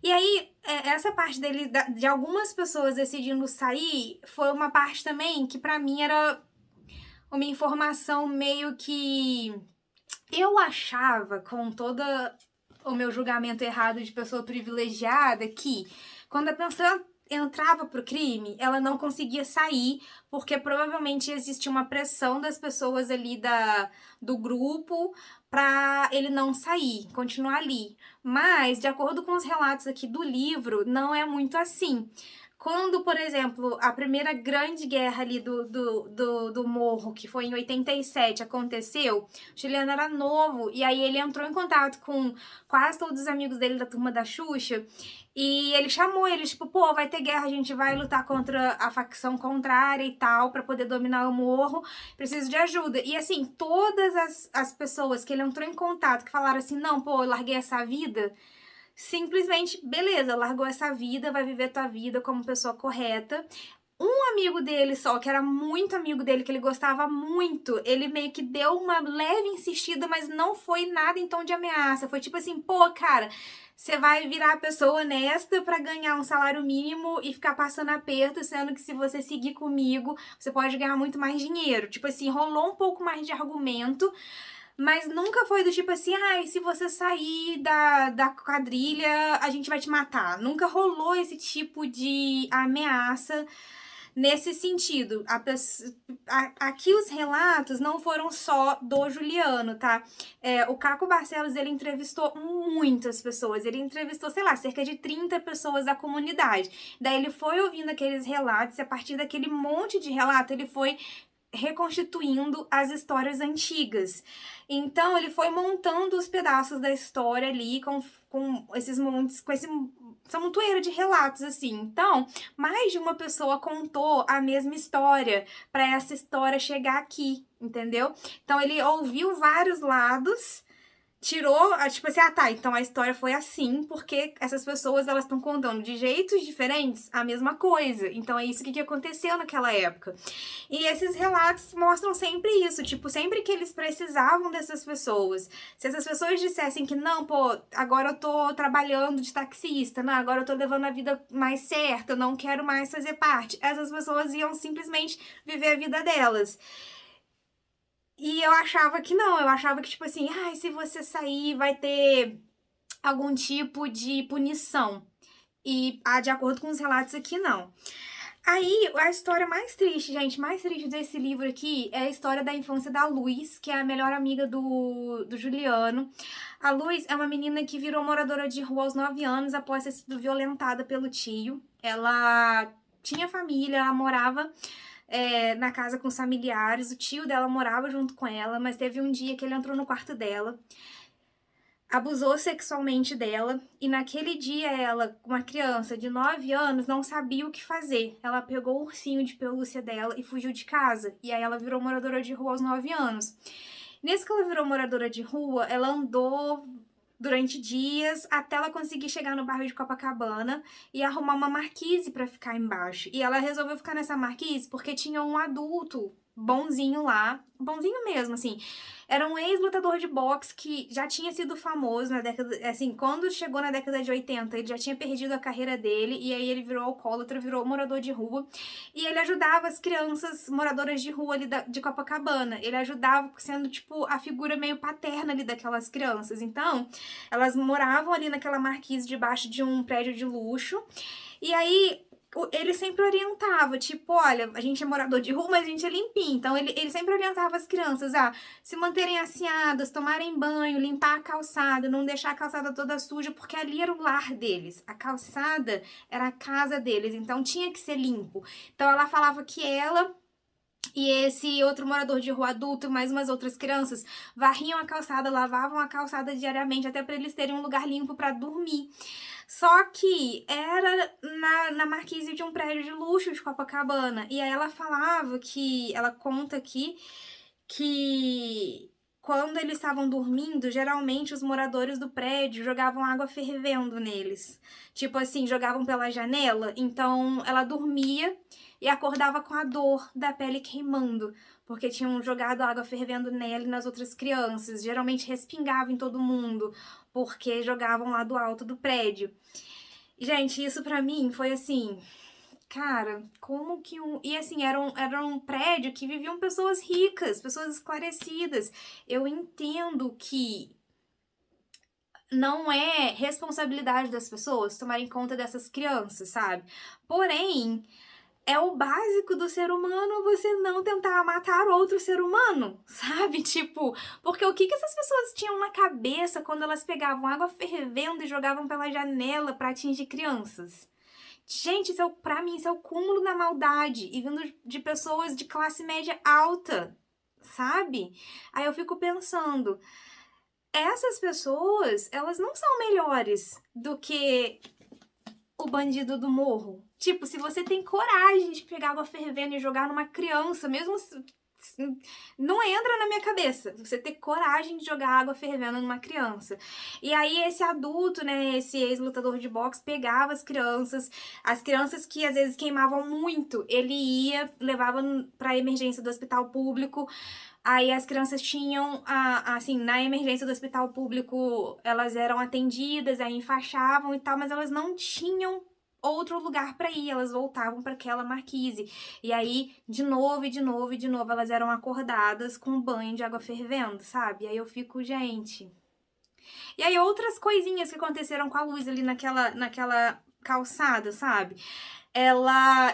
E aí, essa parte dele, de algumas pessoas decidindo sair, foi uma parte também que pra mim era uma informação meio que eu achava, com toda o meu julgamento errado de pessoa privilegiada, que quando a pessoa entrava pro crime, ela não conseguia sair, porque provavelmente existia uma pressão das pessoas ali do grupo para ele não sair, continuar ali. Mas, de acordo com os relatos aqui do livro, não é muito assim. Quando, por exemplo, a primeira grande guerra ali do Morro, que foi em 87, aconteceu, o Juliano era novo, e aí ele entrou em contato com quase todos os amigos dele da turma da Xuxa, e ele chamou eles, tipo, pô, vai ter guerra, a gente vai lutar contra a facção contrária e tal, pra poder dominar o morro, preciso de ajuda. E assim, todas as pessoas que ele entrou em contato, que falaram assim, não, pô, eu larguei essa vida, simplesmente, beleza, largou essa vida, vai viver tua vida como pessoa correta. Um amigo dele só, que era muito amigo dele, que ele gostava muito, ele meio que deu uma leve insistida, mas não foi nada em tom de ameaça. Foi tipo assim, pô, cara, você vai virar pessoa honesta pra ganhar um salário mínimo e ficar passando aperto, sendo que se você seguir comigo, você pode ganhar muito mais dinheiro. Tipo assim, rolou um pouco mais de argumento, mas nunca foi do tipo assim, ai, se você sair da quadrilha, a gente vai te matar. Nunca rolou esse tipo de ameaça nesse sentido. Aqui os relatos não foram só do Juliano, tá? O Caco Barcelos, ele entrevistou muitas pessoas. Ele entrevistou, sei lá, cerca de 30 pessoas da comunidade. Daí ele foi ouvindo aqueles relatos e a partir daquele monte de relato, ele foi reconstituindo as histórias antigas. Então, ele foi montando os pedaços da história ali com esses montes, com essa montoeira de relatos, assim. Então, mais de uma pessoa contou a mesma história para essa história chegar aqui, entendeu? Então, ele ouviu vários lados, tirou, tipo assim, tá, então a história foi assim, porque essas pessoas, elas estão contando de jeitos diferentes a mesma coisa. Então é isso que aconteceu naquela época. E esses relatos mostram sempre isso, tipo, sempre que eles precisavam dessas pessoas. Se essas pessoas dissessem que não, pô, agora eu tô trabalhando de taxista, não, agora eu tô levando a vida mais certa, eu não quero mais fazer parte, essas pessoas iam simplesmente viver a vida delas. E eu achava que não, eu achava que, tipo assim, ai, se você sair, vai ter algum tipo de punição. E, de acordo com os relatos aqui, não. Aí, a história mais triste, gente, mais triste desse livro aqui é a história da infância da Luz, que é a melhor amiga do Juliano. A Luz é uma menina que virou moradora de rua aos 9 anos após ter sido violentada pelo tio. Ela tinha família, ela morava na casa com os familiares, o tio dela morava junto com ela, mas teve um dia que ele entrou no quarto dela, abusou sexualmente dela, e naquele dia ela, uma criança de 9 anos, não sabia o que fazer. Ela pegou o ursinho de pelúcia dela e fugiu de casa, e aí ela virou moradora de rua aos 9 anos. Nesse que ela virou moradora de rua, ela andou durante dias até ela conseguir chegar no bairro de Copacabana e arrumar uma marquise pra ficar embaixo. E ela resolveu ficar nessa marquise porque tinha um adulto bonzinho lá, bonzinho mesmo, assim. Era um ex-lutador de boxe que já tinha sido famoso na década, assim, quando chegou na década de 80, ele já tinha perdido a carreira dele e aí ele virou alcoólatra, virou morador de rua e ele ajudava as crianças moradoras de rua ali de Copacabana. Ele ajudava sendo, tipo, a figura meio paterna ali daquelas crianças. Então, elas moravam ali naquela marquise debaixo de um prédio de luxo e aí ele sempre orientava, tipo, olha, a gente é morador de rua, mas a gente é limpinho. Então, ele sempre orientava as crianças a se manterem asseadas, tomarem banho, limpar a calçada, não deixar a calçada toda suja, porque ali era o lar deles. A calçada era a casa deles, então tinha que ser limpo. Então, ela falava que ela e esse outro morador de rua adulto, mais umas outras crianças, varriam a calçada, lavavam a calçada diariamente, até para eles terem um lugar limpo para dormir. Só que era na marquise de um prédio de luxo de Copacabana. E aí ela falava que, ela conta aqui, que quando eles estavam dormindo, geralmente os moradores do prédio jogavam água fervendo neles. Tipo assim, jogavam pela janela. Então ela dormia e acordava com a dor da pele queimando, porque tinham jogado água fervendo nela e nas outras crianças. Geralmente respingava em todo mundo, porque jogavam lá do alto do prédio. Gente, isso pra mim foi assim, cara, como que E assim, era um prédio que viviam pessoas ricas, pessoas esclarecidas. Eu entendo que não é responsabilidade das pessoas tomarem conta dessas crianças, sabe? Porém, é o básico do ser humano você não tentar matar outro ser humano, sabe? Tipo, porque o que que essas pessoas tinham na cabeça quando elas pegavam água fervendo e jogavam pela janela pra atingir crianças? Gente, isso pra mim, isso é o cúmulo da maldade. E vindo de pessoas de classe média alta, sabe? Aí eu fico pensando, essas pessoas, elas não são melhores do que o bandido do morro. Tipo, se você tem coragem de pegar água fervendo e jogar numa criança, mesmo não entra na minha cabeça você ter coragem de jogar água fervendo numa criança. E aí esse adulto, né, esse ex-lutador de boxe pegava as crianças que às vezes queimavam muito, ele ia, levava pra emergência do hospital público. Aí as crianças tinham, assim, na emergência do hospital público, elas eram atendidas, aí enfaixavam e tal, mas elas não tinham outro lugar para ir, elas voltavam para aquela marquise. E aí, de novo, e de novo, e de novo, elas eram acordadas com um banho de água fervendo, sabe? E aí eu fico, gente... E aí outras coisinhas que aconteceram com a Luz ali naquela calçada, sabe?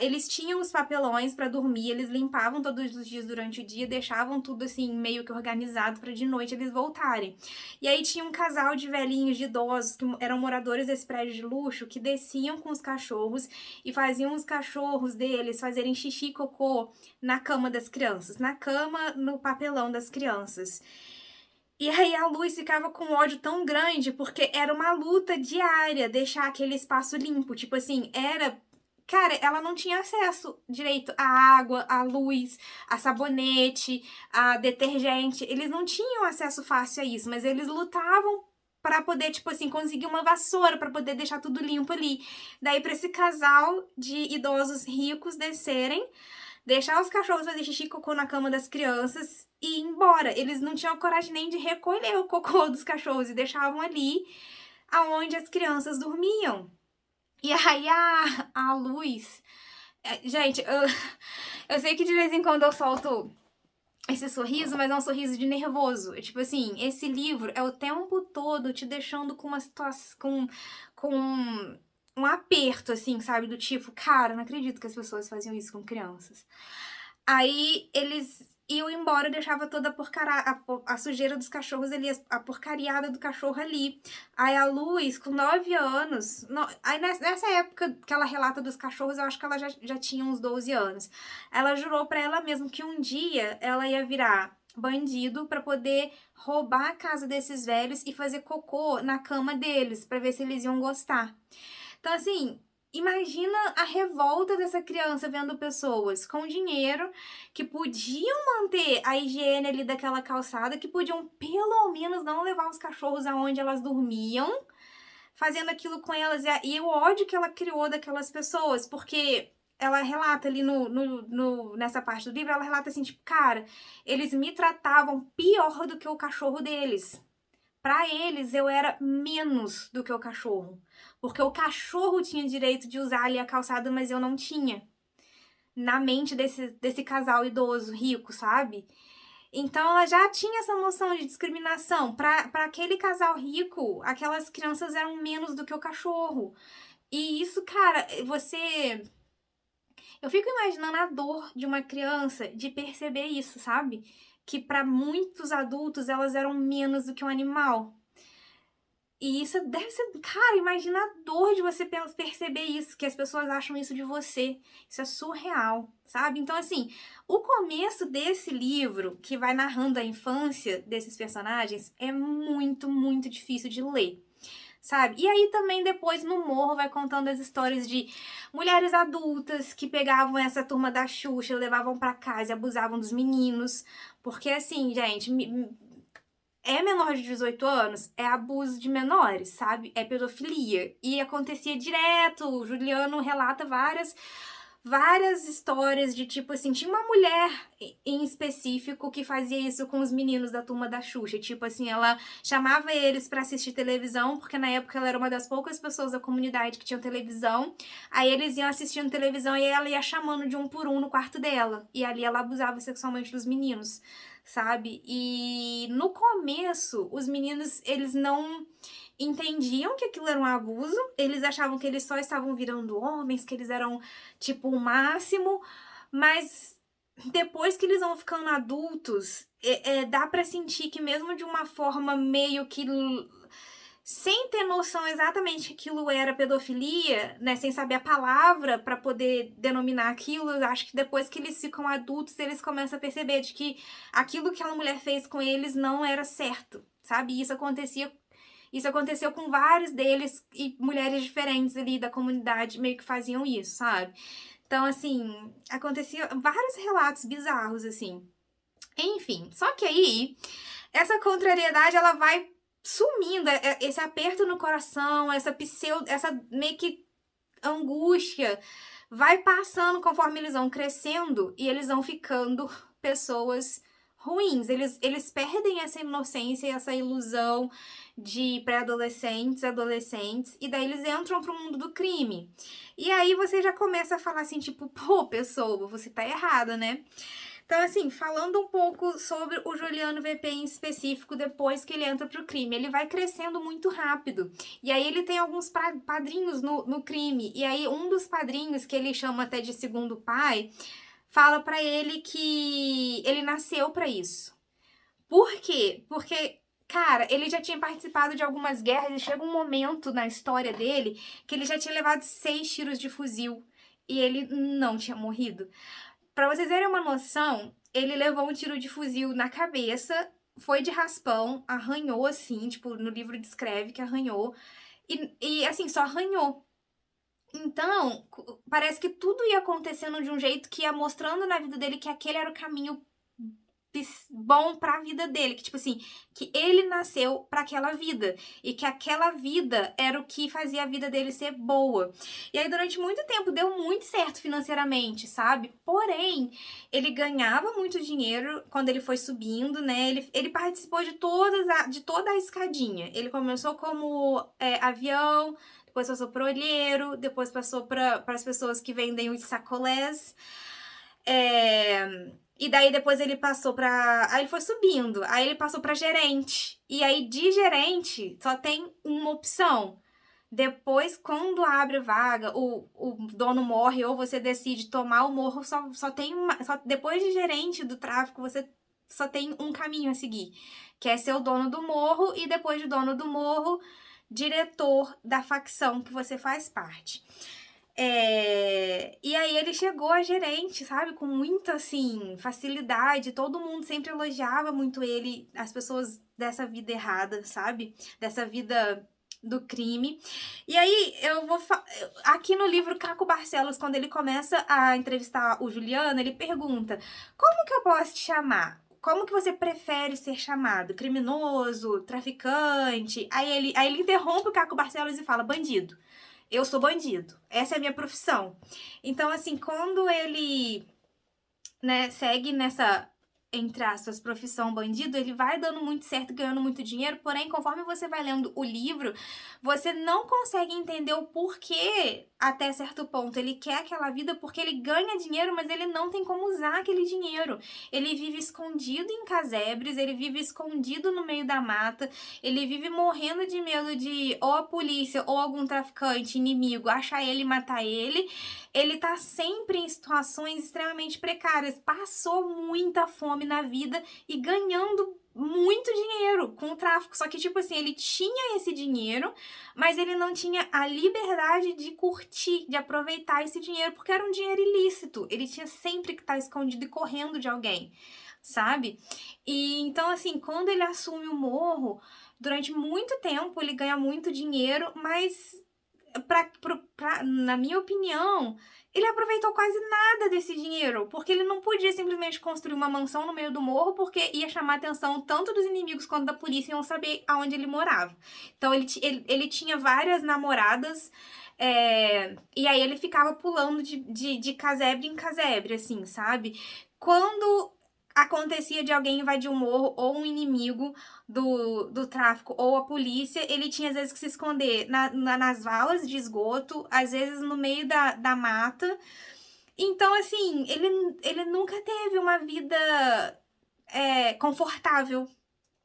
Eles tinham os papelões pra dormir, eles limpavam todos os dias durante o dia, deixavam tudo assim meio que organizado pra de noite eles voltarem. E aí tinha um casal de velhinhos, de idosos, que eram moradores desse prédio de luxo, que desciam com os cachorros e faziam os cachorros deles fazerem xixi e cocô na cama das crianças, na cama, no papelão das crianças. E aí a Luz ficava com ódio tão grande porque era uma luta diária deixar aquele espaço limpo. Tipo assim, era... Cara, ela não tinha acesso direito à água, à luz, a sabonete, a detergente. Eles não tinham acesso fácil a isso, mas eles lutavam pra poder, tipo assim, conseguir uma vassoura pra poder deixar tudo limpo ali. Daí pra esse casal de idosos ricos descerem, deixar os cachorros fazer xixi e cocô na cama das crianças e ir embora. Eles não tinham coragem nem de recolher o cocô dos cachorros e deixavam ali aonde as crianças dormiam. E aí a Luz... Gente, eu sei que de vez em quando eu solto esse sorriso, mas é um sorriso de nervoso. Tipo assim, esse livro é o tempo todo te deixando com uma situação... com um aperto, assim, sabe? Do tipo, cara, não acredito que as pessoas faziam isso com crianças. Aí eles iam embora e deixava toda a sujeira dos cachorros ali, a porcariada do cachorro ali. Aí a Luz, com 9 anos... Aí nessa época que ela relata dos cachorros, eu acho que ela já tinha uns 12 anos. Ela jurou pra ela mesma que um dia ela ia virar bandido pra poder roubar a casa desses velhos e fazer cocô na cama deles, pra ver se eles iam gostar. Então, assim, imagina a revolta dessa criança vendo pessoas com dinheiro que podiam manter a higiene ali daquela calçada, que podiam pelo menos não levar os cachorros aonde elas dormiam, fazendo aquilo com elas. E o ódio que ela criou daquelas pessoas, porque ela relata ali nessa parte do livro, ela relata assim, tipo, cara, eles me tratavam pior do que o cachorro deles. Pra eles, eu era menos do que o cachorro. Porque o cachorro tinha direito de usar ali a calçada, mas eu não tinha. Na mente desse casal idoso, rico, sabe? Então, ela já tinha essa noção de discriminação. Pra aquele casal rico, aquelas crianças eram menos do que o cachorro. E isso, cara, eu fico imaginando a dor de uma criança de perceber isso, sabe? Que pra muitos adultos elas eram menos do que um animal. E isso deve ser... Cara, imagina a dor de você perceber isso, que as pessoas acham isso de você. Isso é surreal, sabe? Então, assim, o começo desse livro, que vai narrando a infância desses personagens, é muito, muito difícil de ler, sabe? E aí também depois no Morro vai contando as histórias de mulheres adultas que pegavam essa turma da Xuxa, levavam pra casa e abusavam dos meninos. Porque, assim, gente... É menor de 18 anos, é abuso de menores, sabe? É pedofilia. E acontecia direto. O Juliano relata várias histórias de tipo assim, tinha uma mulher em específico que fazia isso com os meninos da turma da Xuxa. Tipo assim, ela chamava eles pra assistir televisão, porque na época ela era uma das poucas pessoas da comunidade que tinham televisão. Aí eles iam assistindo televisão e ela ia chamando de um por um no quarto dela. E ali ela abusava sexualmente dos meninos, sabe? E no começo, os meninos, eles não entendiam que aquilo era um abuso, eles achavam que eles só estavam virando homens, que eles eram, tipo, o máximo, mas depois que eles vão ficando adultos, dá pra sentir que mesmo de uma forma meio que sem ter noção exatamente que aquilo era pedofilia, né, sem saber a palavra para poder denominar aquilo, eu acho que depois que eles ficam adultos, eles começam a perceber de que aquilo que aquela mulher fez com eles não era certo, sabe? E isso aconteceu com vários deles e mulheres diferentes ali da comunidade meio que faziam isso, sabe? Então, assim, acontecia vários relatos bizarros, assim. Enfim, só que aí, essa contrariedade, ela vai sumindo, esse aperto no coração, essa meio que angústia, vai passando conforme eles vão crescendo e eles vão ficando pessoas ruins. Eles perdem essa inocência e essa ilusão de pré-adolescentes, adolescentes, e daí eles entram pro mundo do crime. E aí você já começa a falar assim, tipo, pô, pessoa, você tá errada, né? Então, assim, falando um pouco sobre o Juliano VP em específico, depois que ele entra pro crime, ele vai crescendo muito rápido. E aí ele tem alguns padrinhos no crime. E aí um dos padrinhos, que ele chama até de segundo pai, fala pra ele que ele nasceu pra isso. Por quê? Porque, cara, ele já tinha participado de algumas guerras e chega um momento na história dele que ele já tinha levado 6 tiros de fuzil e ele não tinha morrido. Pra vocês terem uma noção, ele levou um tiro de fuzil na cabeça, foi de raspão, arranhou assim, tipo, no livro descreve que arranhou, e assim, só arranhou. Então, parece que tudo ia acontecendo de um jeito que ia mostrando na vida dele que aquele era o caminho bom pra vida dele, que tipo assim, que ele nasceu pra aquela vida e que aquela vida era o que fazia a vida dele ser boa. E aí durante muito tempo deu muito certo financeiramente, sabe? Porém, ele ganhava muito dinheiro quando ele foi subindo, né? Ele participou de toda a escadinha. Ele começou como avião, depois passou para olheiro, depois passou para as pessoas que vendem os sacolés. E daí depois ele passou pra... Aí ele foi subindo. Aí ele passou pra gerente. E aí de gerente só tem uma opção. Depois, quando abre vaga, o dono morre ou você decide tomar o morro, só tem uma... depois de gerente do tráfico, você só tem um caminho a seguir. Que é ser o dono do morro e depois de dono do morro, diretor da facção que você faz parte. E aí ele chegou a gerente, sabe? Com muita, assim, facilidade. Todo mundo sempre elogiava muito ele, as pessoas dessa vida errada, sabe? Dessa vida do crime. E aí eu vou... Aqui no livro Caco Barcelos, quando ele começa a entrevistar o Juliano, ele pergunta: como que eu posso te chamar? Como que você prefere ser chamado? Criminoso? Traficante? Aí ele interrompe o Caco Barcelos e fala: bandido. Eu sou bandido. Essa é a minha profissão. Então, assim, quando ele, né, segue nessa, entre aspas, profissão bandido, ele vai dando muito certo, ganhando muito dinheiro, porém, conforme você vai lendo o livro, você não consegue entender o porquê até certo ponto. Ele quer aquela vida porque ele ganha dinheiro, mas ele não tem como usar aquele dinheiro. Ele vive escondido em casebres, ele vive escondido no meio da mata, ele vive morrendo de medo de ou a polícia ou algum traficante inimigo achar ele e matar ele. Ele tá sempre em situações extremamente precárias, passou muita fome na vida e ganhando muito dinheiro com o tráfico. Só que, tipo assim, ele tinha esse dinheiro, mas ele não tinha a liberdade de curtir, de aproveitar esse dinheiro, porque era um dinheiro ilícito. Ele tinha sempre que estar escondido e correndo de alguém, sabe? E então, assim, quando ele assume o morro, durante muito tempo ele ganha muito dinheiro, mas na minha opinião, ele aproveitou quase nada desse dinheiro, porque ele não podia simplesmente construir uma mansão no meio do morro, porque ia chamar a atenção tanto dos inimigos quanto da polícia e iam saber aonde ele morava. Então ele tinha várias namoradas, e aí ele ficava pulando de casebre em casebre, assim, sabe? Quando acontecia de alguém invadir um morro ou um inimigo do tráfico ou a polícia, ele tinha às vezes que se esconder nas valas de esgoto, às vezes no meio da mata. Então, assim, ele nunca teve uma vida confortável.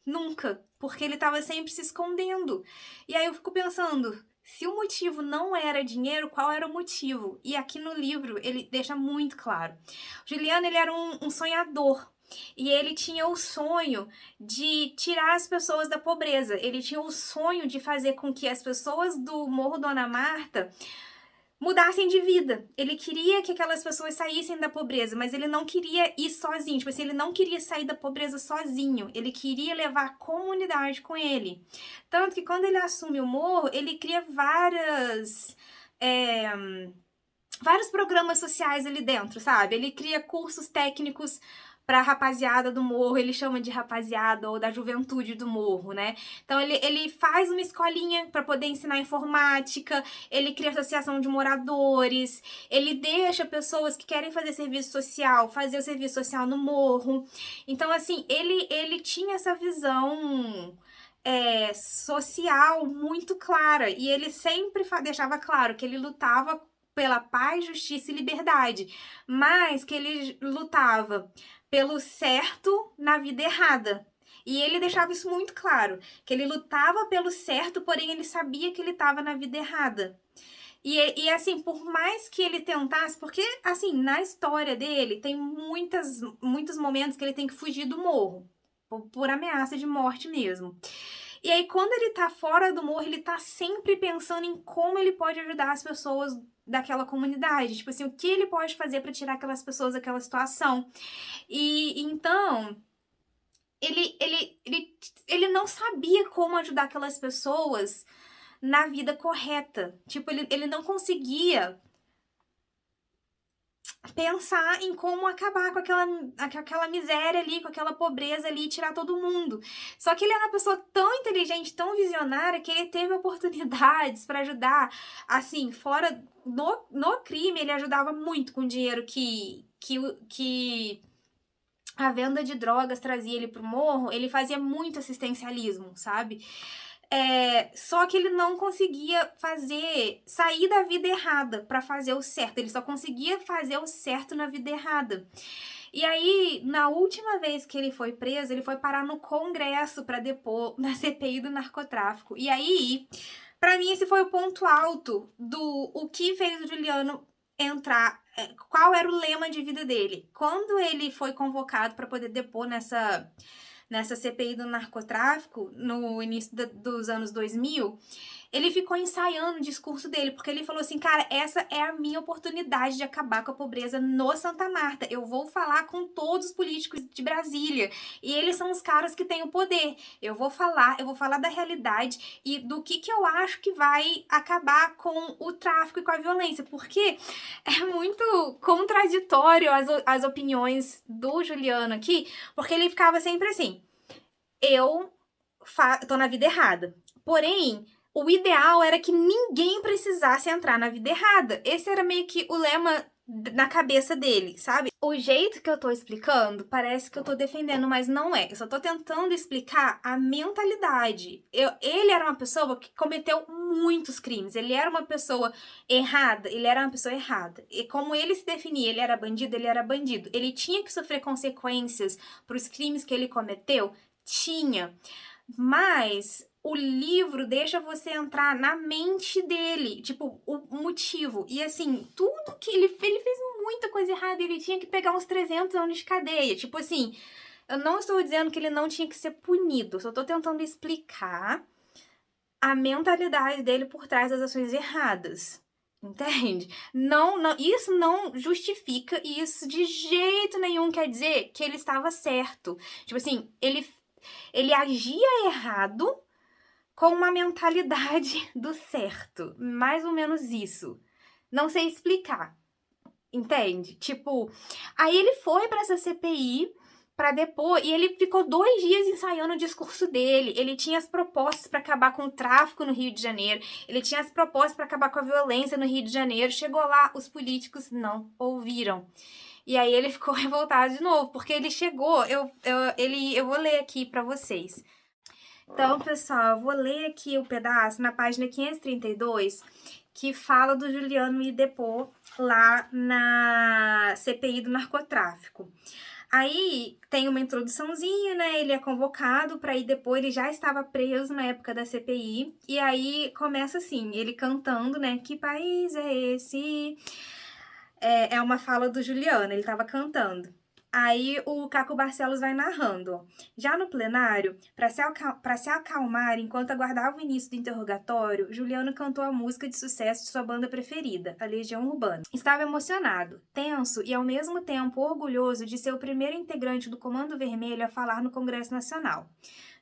Nunca. porque ele estava sempre se escondendo. E aí eu fico pensando, se o motivo não era dinheiro, qual era o motivo? E aqui no livro ele deixa muito claro. Juliano, ele era um sonhador. E ele tinha o sonho de tirar as pessoas da pobreza. Ele tinha o sonho de fazer com que as pessoas do Morro Dona Marta mudassem de vida. Ele queria que aquelas pessoas saíssem da pobreza, mas ele não queria ir sozinho. Tipo assim, ele não queria sair da pobreza sozinho. Ele queria levar a comunidade com ele. Tanto que quando ele assume o morro, ele cria vários programas sociais ali dentro, sabe? Ele cria cursos técnicos pra rapaziada do morro, ele chama de rapaziada ou da juventude do morro, né? Então ele faz uma escolinha para poder ensinar informática, ele cria associação de moradores, ele deixa pessoas que querem fazer fazer o serviço social no morro. Então, assim, ele tinha essa visão social muito clara, e ele sempre deixava claro que ele lutava pela paz, justiça e liberdade, mas que ele lutava pelo certo na vida errada. E ele deixava isso muito claro, que ele lutava pelo certo, porém ele sabia que ele estava na vida errada. E assim, por mais que ele tentasse, porque assim, na história dele tem muitos momentos que ele tem que fugir do morro, por ameaça de morte mesmo. E aí, quando ele tá fora do morro, ele tá sempre pensando em como ele pode ajudar as pessoas daquela comunidade. Tipo assim, o que ele pode fazer para tirar aquelas pessoas daquela situação. E então, ele não sabia como ajudar aquelas pessoas na vida correta. Tipo, ele não conseguia pensar em como acabar com aquela miséria ali, com aquela pobreza ali, e tirar todo mundo. Só que ele era uma pessoa tão inteligente, tão visionária, que ele teve oportunidades para ajudar, assim, fora no crime, ele ajudava muito com o dinheiro que a venda de drogas trazia ele pro morro. Ele fazia muito assistencialismo, sabe? Só que ele não conseguia sair da vida errada para fazer o certo. Ele só conseguia fazer o certo na vida errada. E aí, na última vez que ele foi preso, ele foi parar no Congresso para depor na CPI do narcotráfico. E aí, para mim, esse foi o ponto alto do o que fez o Juliano entrar. Qual era o lema de vida dele? Quando ele foi convocado para poder depor nessa CPI do narcotráfico, no início dos anos 2000, ele ficou ensaiando o discurso dele, porque ele falou assim, cara, essa é a minha oportunidade de acabar com a pobreza no Santa Marta. Eu vou falar com todos os políticos de Brasília, e eles são os caras que têm o poder. Eu vou falar da realidade e do que eu acho que vai acabar com o tráfico e com a violência, porque é muito contraditório as opiniões do Juliano aqui, porque ele ficava sempre assim, eu tô na vida errada. Porém, o ideal era que ninguém precisasse entrar na vida errada. Esse era meio que o lema na cabeça dele, sabe? O jeito que eu tô explicando parece que eu tô defendendo, mas não é. Eu só tô tentando explicar a mentalidade. Ele era uma pessoa que cometeu muitos crimes. Ele era uma pessoa errada. E como ele se definia, ele era bandido, ele era bandido. Ele tinha que sofrer consequências pros crimes que ele cometeu? Tinha. Mas o livro deixa você entrar na mente dele, tipo, o motivo. E assim, tudo que ele fez muita coisa errada, ele tinha que pegar uns 300 anos de cadeia. Tipo assim, eu não estou dizendo que ele não tinha que ser punido, só tô tentando explicar a mentalidade dele por trás das ações erradas. Entende? Isso não justifica, e isso de jeito nenhum quer dizer que ele estava certo. Tipo assim, ele agia errado com uma mentalidade do certo. Mais ou menos isso. Não sei explicar. Entende? Tipo, aí ele foi pra essa CPI pra depor e ele ficou 2 dias ensaiando o discurso dele. Ele tinha as propostas pra acabar com o tráfico no Rio de Janeiro. Ele tinha as propostas pra acabar com a violência no Rio de Janeiro. Chegou lá, os políticos não ouviram. E aí ele ficou revoltado de novo, porque ele chegou, eu vou ler aqui pra vocês. Então, pessoal, eu vou ler aqui o pedaço na página 532, que fala do Juliano ir depor lá na CPI do narcotráfico. Aí tem uma introduçãozinha, né? Ele é convocado para ir depor, ele já estava preso na época da CPI, e aí começa assim, ele cantando, né? Que país é esse? É uma fala do Juliano, ele estava cantando. Aí o Caco Barcelos vai narrando. Já no plenário, para se acalmar enquanto aguardava o início do interrogatório, Juliano cantou a música de sucesso de sua banda preferida, a Legião Urbana. Estava emocionado, tenso e ao mesmo tempo orgulhoso de ser o primeiro integrante do Comando Vermelho a falar no Congresso Nacional.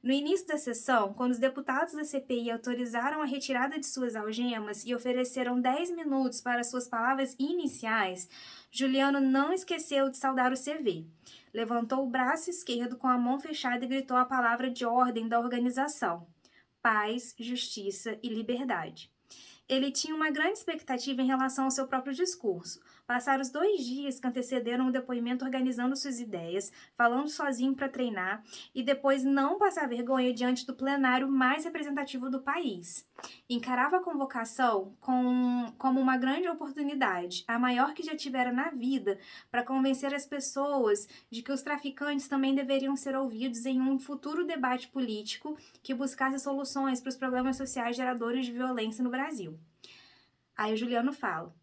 No início da sessão, quando os deputados da CPI autorizaram a retirada de suas algemas e ofereceram 10 minutos para suas palavras iniciais, Juliano não esqueceu de saudar o CV. Levantou o braço esquerdo com a mão fechada e gritou a palavra de ordem da organização: paz, justiça e liberdade. Ele tinha uma grande expectativa em relação ao seu próprio discurso. Passar os 2 dias que antecederam o depoimento organizando suas ideias, falando sozinho para treinar e depois não passar vergonha diante do plenário mais representativo do país. Encarava a convocação como uma grande oportunidade, a maior que já tivera na vida, para convencer as pessoas de que os traficantes também deveriam ser ouvidos em um futuro debate político que buscasse soluções para os problemas sociais geradores de violência no Brasil. Aí o Juliano fala: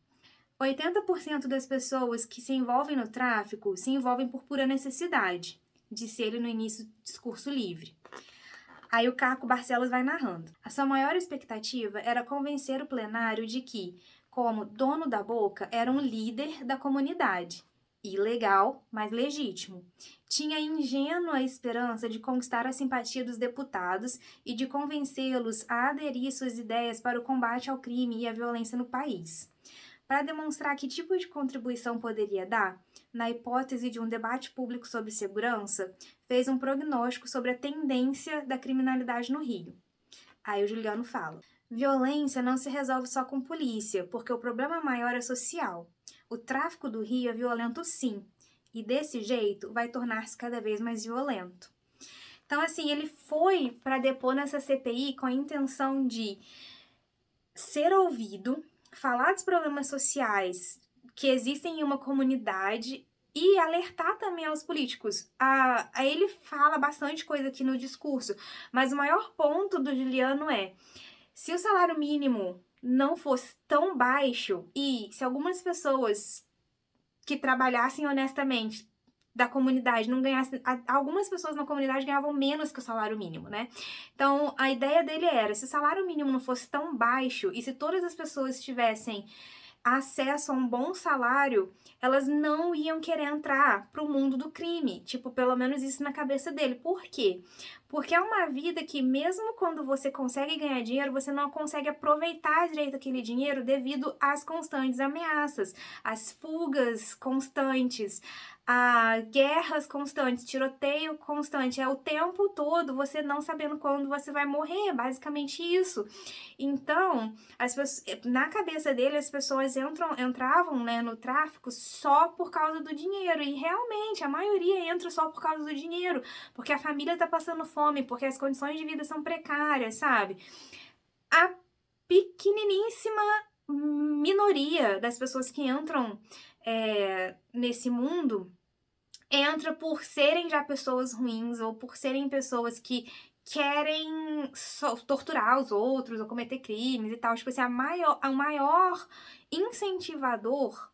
80% das pessoas que se envolvem no tráfico se envolvem por pura necessidade, disse ele no início do discurso livre. Aí o Caco Barcelos vai narrando. A sua maior expectativa era convencer o plenário de que, como dono da boca, era um líder da comunidade. Ilegal, mas legítimo. Tinha ingênua esperança de conquistar a simpatia dos deputados e de convencê-los a aderir suas ideias para o combate ao crime e à violência no país. Para demonstrar que tipo de contribuição poderia dar, na hipótese de um debate público sobre segurança, fez um prognóstico sobre a tendência da criminalidade no Rio. Aí o Juliano fala: violência não se resolve só com polícia, porque o problema maior é social. O tráfico do Rio é violento sim, e desse jeito vai tornar-se cada vez mais violento. Então, assim, ele foi para depor nessa CPI com a intenção de ser ouvido, falar dos problemas sociais que existem em uma comunidade e alertar também aos políticos. Ele fala bastante coisa aqui no discurso, mas o maior ponto do Juliano é: se o salário mínimo não fosse tão baixo e se algumas pessoas que trabalhassem honestamente da comunidade não ganhassem, algumas pessoas na comunidade ganhavam menos que o salário mínimo, né? Então, a ideia dele era: se o salário mínimo não fosse tão baixo e se todas as pessoas tivessem acesso a um bom salário, elas não iam querer entrar pro mundo do crime. Tipo, pelo menos isso na cabeça dele. Por quê? Porque é uma vida que, mesmo quando você consegue ganhar dinheiro, você não consegue aproveitar direito aquele dinheiro devido às constantes ameaças, às fugas constantes, a guerras constantes, tiroteio constante. É o tempo todo você não sabendo quando você vai morrer, basicamente isso. Então, na cabeça dele, as pessoas entravam, né, no tráfico só por causa do dinheiro. E realmente, a maioria entra só por causa do dinheiro, porque a família tá passando fome, porque as condições de vida são precárias, sabe? A pequeniníssima minoria das pessoas que entram nesse mundo entra por serem já pessoas ruins ou por serem pessoas que querem torturar os outros ou cometer crimes e tal. Tipo assim, o maior incentivador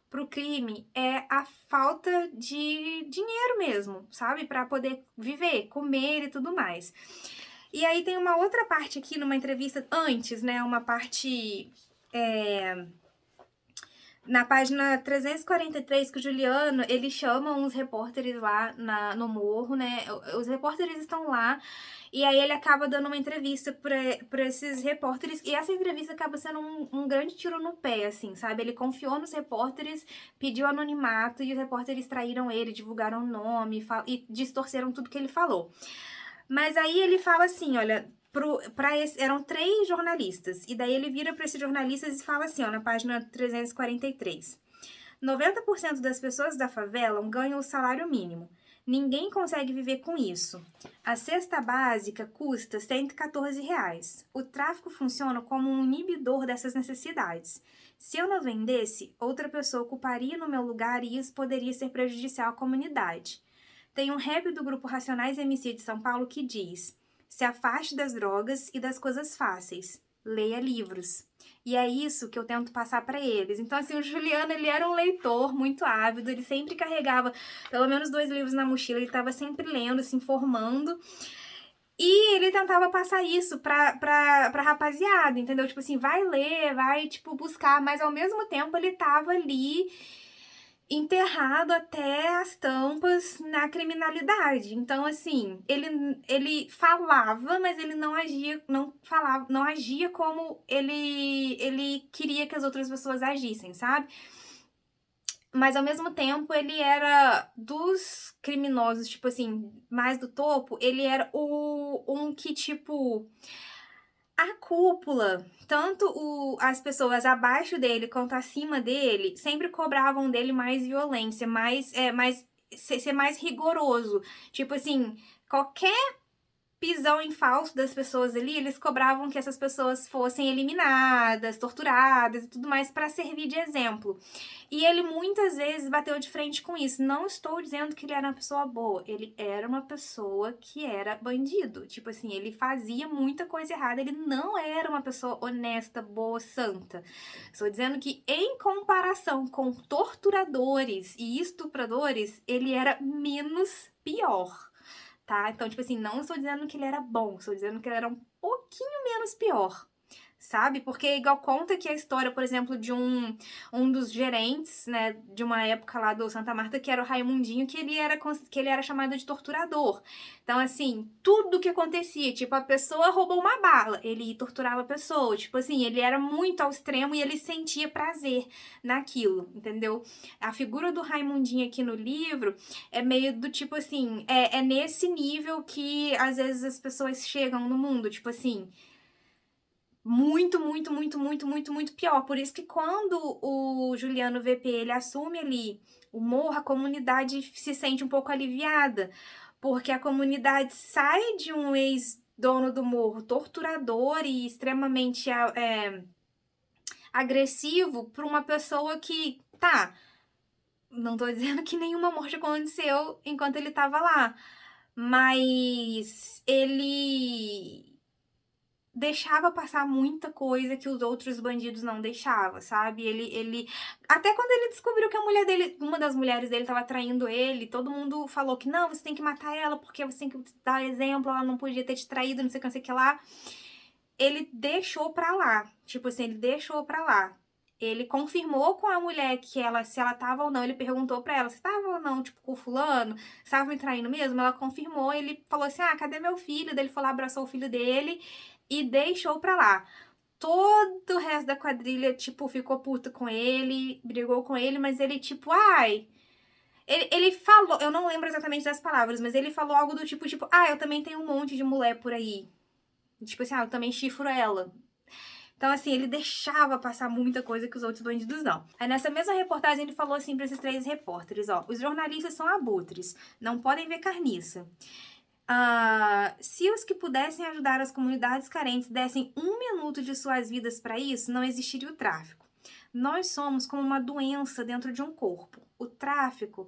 pro crime é a falta de dinheiro mesmo, sabe? Para poder viver, comer e tudo mais. E aí tem uma outra parte aqui numa entrevista antes, né? Uma parte na página 343, que o Juliano, ele chama uns repórteres lá no morro, né? Os repórteres estão lá, e aí ele acaba dando uma entrevista pra esses repórteres, e essa entrevista acaba sendo um grande tiro no pé, assim, sabe? Ele confiou nos repórteres, pediu anonimato, e os repórteres traíram ele, divulgaram o nome e distorceram tudo que ele falou. Mas aí ele fala assim, olha, eram 3 jornalistas, e daí ele vira para esses jornalistas e fala assim, ó, na página 343. 90% das pessoas da favela ganham o salário mínimo. Ninguém consegue viver com isso. A cesta básica custa R$ 114. O tráfico funciona como um inibidor dessas necessidades. Se eu não vendesse, outra pessoa ocuparia no meu lugar e isso poderia ser prejudicial à comunidade. Tem um rap do grupo Racionais MC de São Paulo que diz: se afaste das drogas e das coisas fáceis. Leia livros. E é isso que eu tento passar para eles. Então, assim, o Juliano, ele era um leitor muito ávido, ele sempre carregava pelo menos 2 livros na mochila, ele estava sempre lendo, se informando. E ele tentava passar isso pra rapaziada, entendeu? Tipo assim, vai ler, vai, tipo, buscar, mas ao mesmo tempo ele tava ali enterrado até as tampas na criminalidade. Então, assim, ele falava, mas ele não agia, não falava, não agia como ele queria que as outras pessoas agissem, sabe? Mas ao mesmo tempo, ele era dos criminosos, tipo assim, mais do topo, ele era um que, tipo, a cúpula, tanto as pessoas abaixo dele quanto acima dele, sempre cobravam dele mais violência, ser mais rigoroso. Tipo assim, qualquer pisão em falso das pessoas ali, eles cobravam que essas pessoas fossem eliminadas, torturadas e tudo mais para servir de exemplo. E ele muitas vezes bateu de frente com isso. Não estou dizendo que ele era uma pessoa boa, ele era uma pessoa que era bandido. Tipo assim, ele fazia muita coisa errada, ele não era uma pessoa honesta, boa, santa. Estou dizendo que em comparação com torturadores e estupradores, ele era menos pior. Tá? Então, tipo assim, não estou dizendo que ele era bom, estou dizendo que ele era um pouquinho menos pior, sabe? Porque igual conta que a história, por exemplo, de um dos gerentes, né, de uma época lá do Santa Marta, que era o Raimundinho, que ele era chamado de torturador. Então, assim, tudo que acontecia, tipo, a pessoa roubou uma bala, ele torturava a pessoa, tipo assim, ele era muito ao extremo e ele sentia prazer naquilo, entendeu? A figura do Raimundinho aqui no livro é meio do tipo assim, é nesse nível que às vezes as pessoas chegam no mundo, tipo assim, muito, muito, muito, muito, muito, muito pior. Por isso que quando o Juliano VP, ele assume ali o morro, a comunidade se sente um pouco aliviada, porque a comunidade sai de um ex-dono do morro torturador e extremamente agressivo para uma pessoa que, tá, não tô dizendo que nenhuma morte aconteceu enquanto ele tava lá, mas ele deixava passar muita coisa que os outros bandidos não deixavam, sabe? Até quando ele descobriu que a mulher dele, uma das mulheres dele tava traindo ele, todo mundo falou que não, você tem que matar ela porque você tem que dar exemplo, ela não podia ter te traído, não sei o que, não sei o que lá. Ele deixou pra lá, tipo assim, ele deixou pra lá. Ele confirmou com a mulher que se ela tava ou não, ele perguntou pra ela, você tava ou não, tipo, com o fulano? Você tava me traindo mesmo? Ela confirmou, ele falou assim, cadê meu filho? Daí ele foi lá, abraçou o filho dele e deixou pra lá. Todo o resto da quadrilha, tipo, ficou puto com ele, brigou com ele, mas ele, tipo, ai... Ele falou, eu não lembro exatamente das palavras, mas ele falou algo do tipo, eu também tenho um monte de mulher por aí. Tipo assim, eu também chifro ela. Então, assim, ele deixava passar muita coisa que os outros bandidos não. Aí, nessa mesma reportagem, ele falou assim para esses 3 repórteres, ó, os jornalistas são abutres, não podem ver carniça. Se os que pudessem ajudar as comunidades carentes dessem 1 minuto de suas vidas para isso, não existiria o tráfico. Nós somos como uma doença dentro de um corpo. O tráfico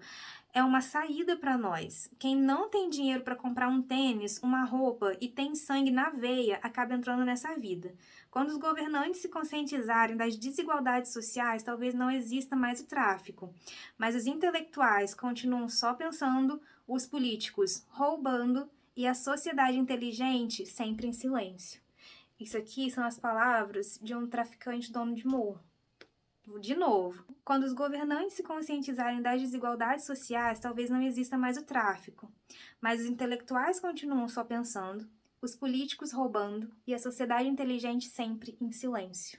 é uma saída para nós. Quem não tem dinheiro para comprar um tênis, uma roupa e tem sangue na veia, acaba entrando nessa vida. Quando os governantes se conscientizarem das desigualdades sociais, talvez não exista mais o tráfico. Mas os intelectuais continuam só pensando, os políticos roubando e a sociedade inteligente sempre em silêncio. Isso aqui são as palavras de um traficante dono de morro. De novo, quando os governantes se conscientizarem das desigualdades sociais, talvez não exista mais o tráfico. Mas os intelectuais continuam só pensando, os políticos roubando e a sociedade inteligente sempre em silêncio.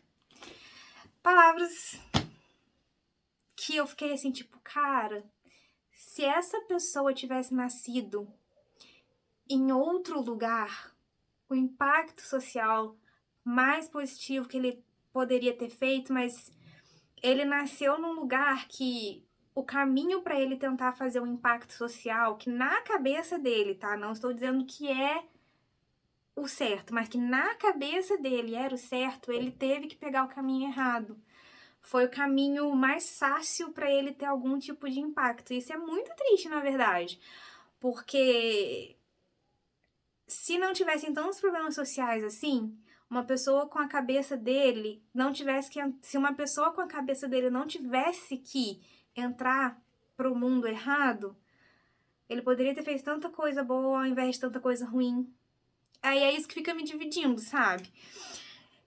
Palavras que eu fiquei assim, tipo, cara, se essa pessoa tivesse nascido em outro lugar, o impacto social mais positivo que ele poderia ter feito, mas ele nasceu num lugar que o caminho para ele tentar fazer um impacto social, que na cabeça dele, tá? Não estou dizendo que é o certo, mas que na cabeça dele era o certo, ele teve que pegar o caminho errado. Foi o caminho mais fácil para ele ter algum tipo de impacto. Isso é muito triste, na verdade, porque se não tivessem tantos problemas sociais assim, uma pessoa com a cabeça dele não tivesse que. Se uma pessoa com a cabeça dele não tivesse que entrar pro mundo errado, ele poderia ter feito tanta coisa boa ao invés de tanta coisa ruim. Aí é isso que fica me dividindo, sabe?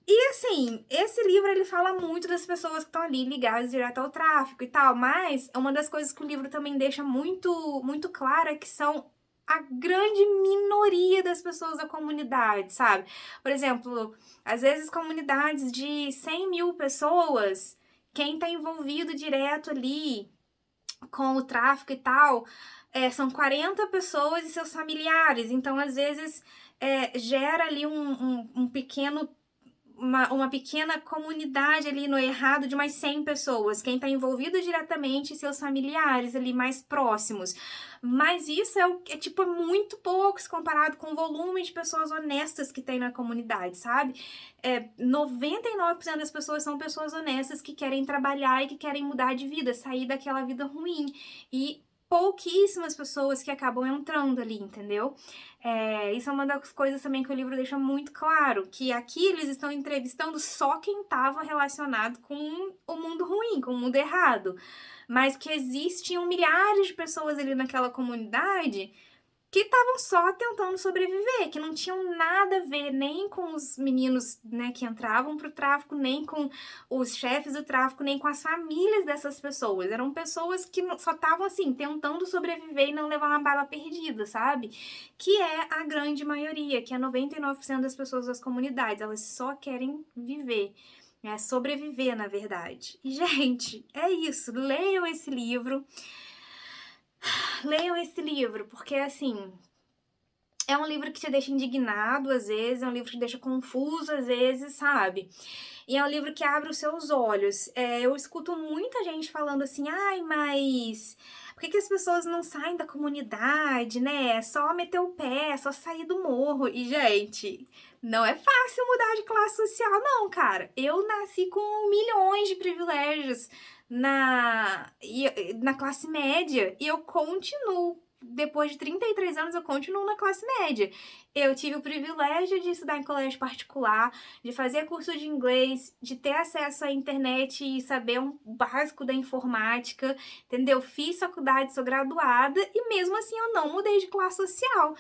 E assim, esse livro ele fala muito das pessoas que estão ali ligadas direto ao tráfico e tal, mas uma das coisas que o livro também deixa muito clara é que são a grande minoria das pessoas da comunidade, sabe? Por exemplo, às vezes comunidades de 100 mil pessoas, quem tá envolvido direto ali com o tráfico e tal, são 40 pessoas e seus familiares. Então, às vezes, gera ali um pequeno uma pequena comunidade ali no errado de mais 100 pessoas, quem está envolvido diretamente, seus familiares ali mais próximos. Mas isso tipo muito pouco se comparado com o volume de pessoas honestas que tem na comunidade, sabe? 99% das pessoas são pessoas honestas que querem trabalhar e que querem mudar de vida, sair daquela vida ruim. E pouquíssimas pessoas que acabam entrando ali, entendeu? Isso é uma das coisas também que o livro deixa muito claro, que aqui eles estão entrevistando só quem estava relacionado com o mundo ruim, com o mundo errado, mas que existiam milhares de pessoas ali naquela comunidade que estavam só tentando sobreviver, que não tinham nada a ver nem com os meninos, né, que entravam pro tráfico, nem com os chefes do tráfico, nem com as famílias dessas pessoas. Eram pessoas que só estavam, assim, tentando sobreviver e não levar uma bala perdida, sabe? Que é a grande maioria, que é 99% das pessoas das comunidades. Elas só querem viver. Sobreviver, na verdade. E, gente, é isso. Leiam esse livro. Leiam esse livro, porque, assim, é um livro que te deixa indignado às vezes, é um livro que te deixa confuso às vezes, sabe? E é um livro que abre os seus olhos. Eu escuto muita gente falando assim, ai, mas por que as pessoas não saem da comunidade, né? É só meter o pé, é só sair do morro. E, gente, não é fácil mudar de classe social, não, cara. Eu nasci com milhões de privilégios na classe média e eu continuo. Depois de 33 anos, eu continuo na classe média. Eu tive o privilégio de estudar em colégio particular, de fazer curso de inglês, de ter acesso à internet e saber um básico da informática, entendeu? Fiz faculdade, sou graduada e mesmo assim eu não mudei de classe social.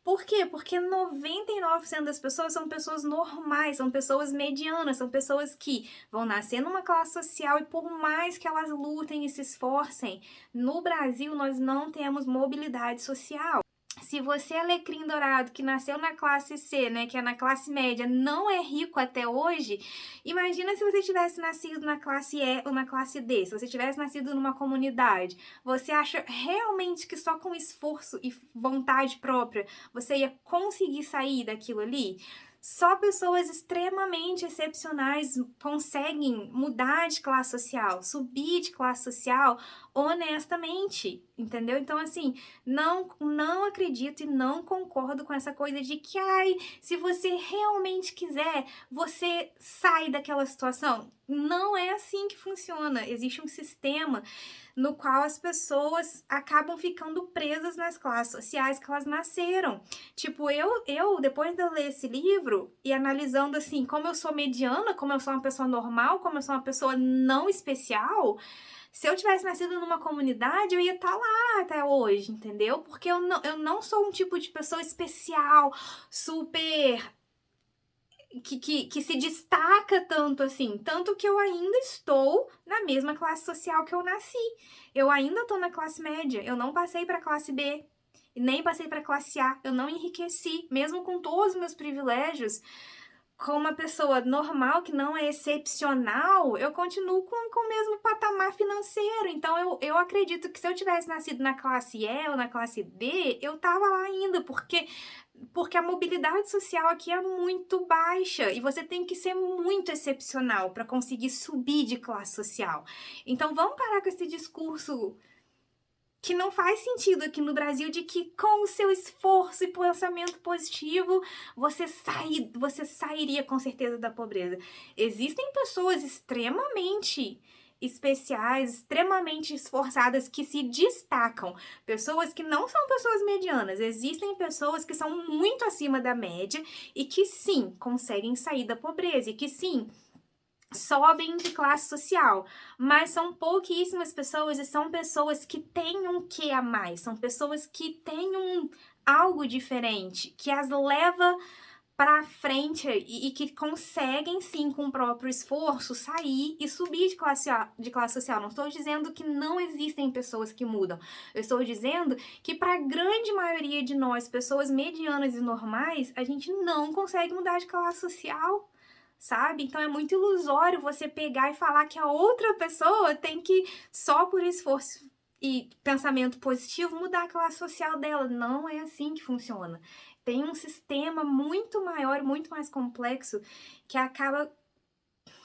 Por quê? Porque 99% das pessoas são pessoas normais, são pessoas medianas, são pessoas que vão nascer numa classe social e por mais que elas lutem e se esforcem, no Brasil nós não temos mobilidade social. Se você é alecrim dourado que nasceu na classe C, né, que é na classe média, não é rico até hoje, imagina se você tivesse nascido na classe E ou na classe D, se você tivesse nascido numa comunidade. Você acha realmente que só com esforço e vontade própria você ia conseguir sair daquilo ali? Só pessoas extremamente excepcionais conseguem mudar de classe social, subir de classe social honestamente, entendeu? Então, assim, não acredito e não concordo com essa coisa de que, ai, se você realmente quiser, você sai daquela situação. Não é assim que funciona. Existe um sistema no qual as pessoas acabam ficando presas nas classes sociais que elas nasceram. Tipo, eu depois de eu ler esse livro e analisando assim, como eu sou mediana, como eu sou uma pessoa normal, como eu sou uma pessoa não especial, se eu tivesse nascido numa comunidade, eu ia estar lá até hoje, entendeu? Porque eu não sou um tipo de pessoa especial, super que se destaca tanto assim. Tanto que eu ainda estou na mesma classe social que eu nasci. Eu ainda estou na classe média. Eu não passei para a classe B. Nem passei para a classe A. Eu não enriqueci. Mesmo com todos os meus privilégios, com uma pessoa normal, que não é excepcional, eu continuo com o mesmo patamar financeiro. Então, eu acredito que se eu tivesse nascido na classe E ou na classe D, eu tava lá ainda, porque porque a mobilidade social aqui é muito baixa e você tem que ser muito excepcional para conseguir subir de classe social. Então vamos parar com esse discurso que não faz sentido aqui no Brasil de que com o seu esforço e pensamento positivo você sairia com certeza da pobreza. Existem pessoas extremamente especiais, extremamente esforçadas que se destacam, pessoas que não são pessoas medianas, existem pessoas que são muito acima da média e que sim, conseguem sair da pobreza e que sim, sobem de classe social, mas são pouquíssimas pessoas e são pessoas que têm um quê a mais, são pessoas que têm algo diferente, que as leva para frente e que conseguem sim com o próprio esforço sair e subir de classe social. Não estou dizendo que não existem pessoas que mudam. Eu estou dizendo que para a grande maioria de nós, pessoas medianas e normais, a gente não consegue mudar de classe social. Sabe? Então é muito ilusório você pegar e falar que a outra pessoa tem que, só por esforço e pensamento positivo, mudar a classe social dela. Não é assim que funciona. Tem um sistema muito maior, muito mais complexo, que acaba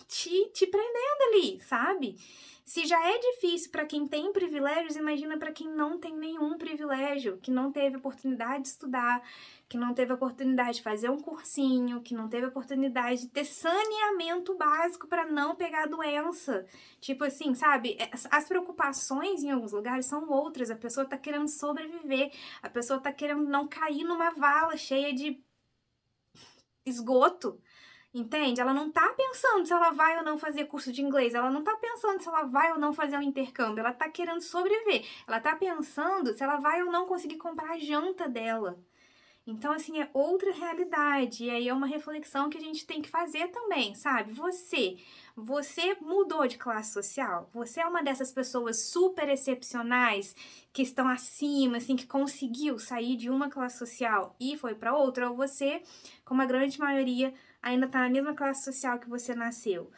te prendendo ali, sabe? Se já é difícil para quem tem privilégios, imagina para quem não tem nenhum privilégio, que não teve oportunidade de estudar, que não teve oportunidade de fazer um cursinho, que não teve oportunidade de ter saneamento básico para não pegar doença. Tipo assim, sabe? As preocupações em alguns lugares são outras. A pessoa tá querendo sobreviver, a pessoa tá querendo não cair numa vala cheia de esgoto. Entende? Ela não tá pensando se ela vai ou não fazer curso de inglês, ela não tá pensando se ela vai ou não fazer um intercâmbio, ela tá querendo sobreviver, ela tá pensando se ela vai ou não conseguir comprar a janta dela. Então, assim, é outra realidade, e aí é uma reflexão que a gente tem que fazer também, sabe? Você mudou de classe social? Você é uma dessas pessoas super excepcionais que estão acima, assim, que conseguiu sair de uma classe social e foi para outra? Ou você, como a grande maioria, ainda tá na mesma classe social que você nasceu?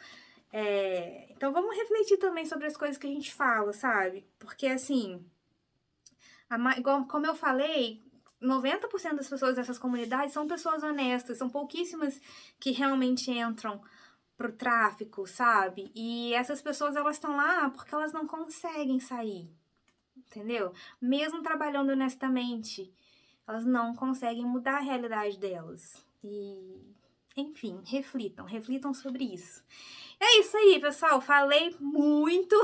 Então vamos refletir também sobre as coisas que a gente fala, sabe? Porque, assim, igual, como eu falei, 90% das pessoas dessas comunidades são pessoas honestas, são pouquíssimas que realmente entram pro tráfico, sabe? E essas pessoas, elas estão lá porque elas não conseguem sair, entendeu? Mesmo trabalhando honestamente, elas não conseguem mudar a realidade delas. E, enfim, reflitam sobre isso. É isso aí, pessoal, falei muito.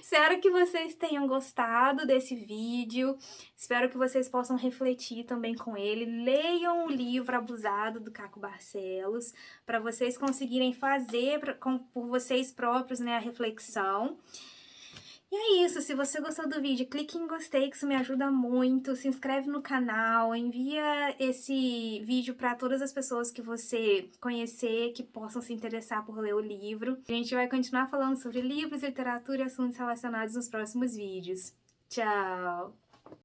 Espero que vocês tenham gostado desse vídeo, espero que vocês possam refletir também com ele. Leiam o livro Abusado, do Caco Barcelos, para vocês conseguirem fazer por vocês próprios, né, a reflexão. E é isso, se você gostou do vídeo, clique em gostei, que isso me ajuda muito, se inscreve no canal, envia esse vídeo para todas as pessoas que você conhecer, que possam se interessar por ler o livro. A gente vai continuar falando sobre livros, literatura e assuntos relacionados nos próximos vídeos. Tchau!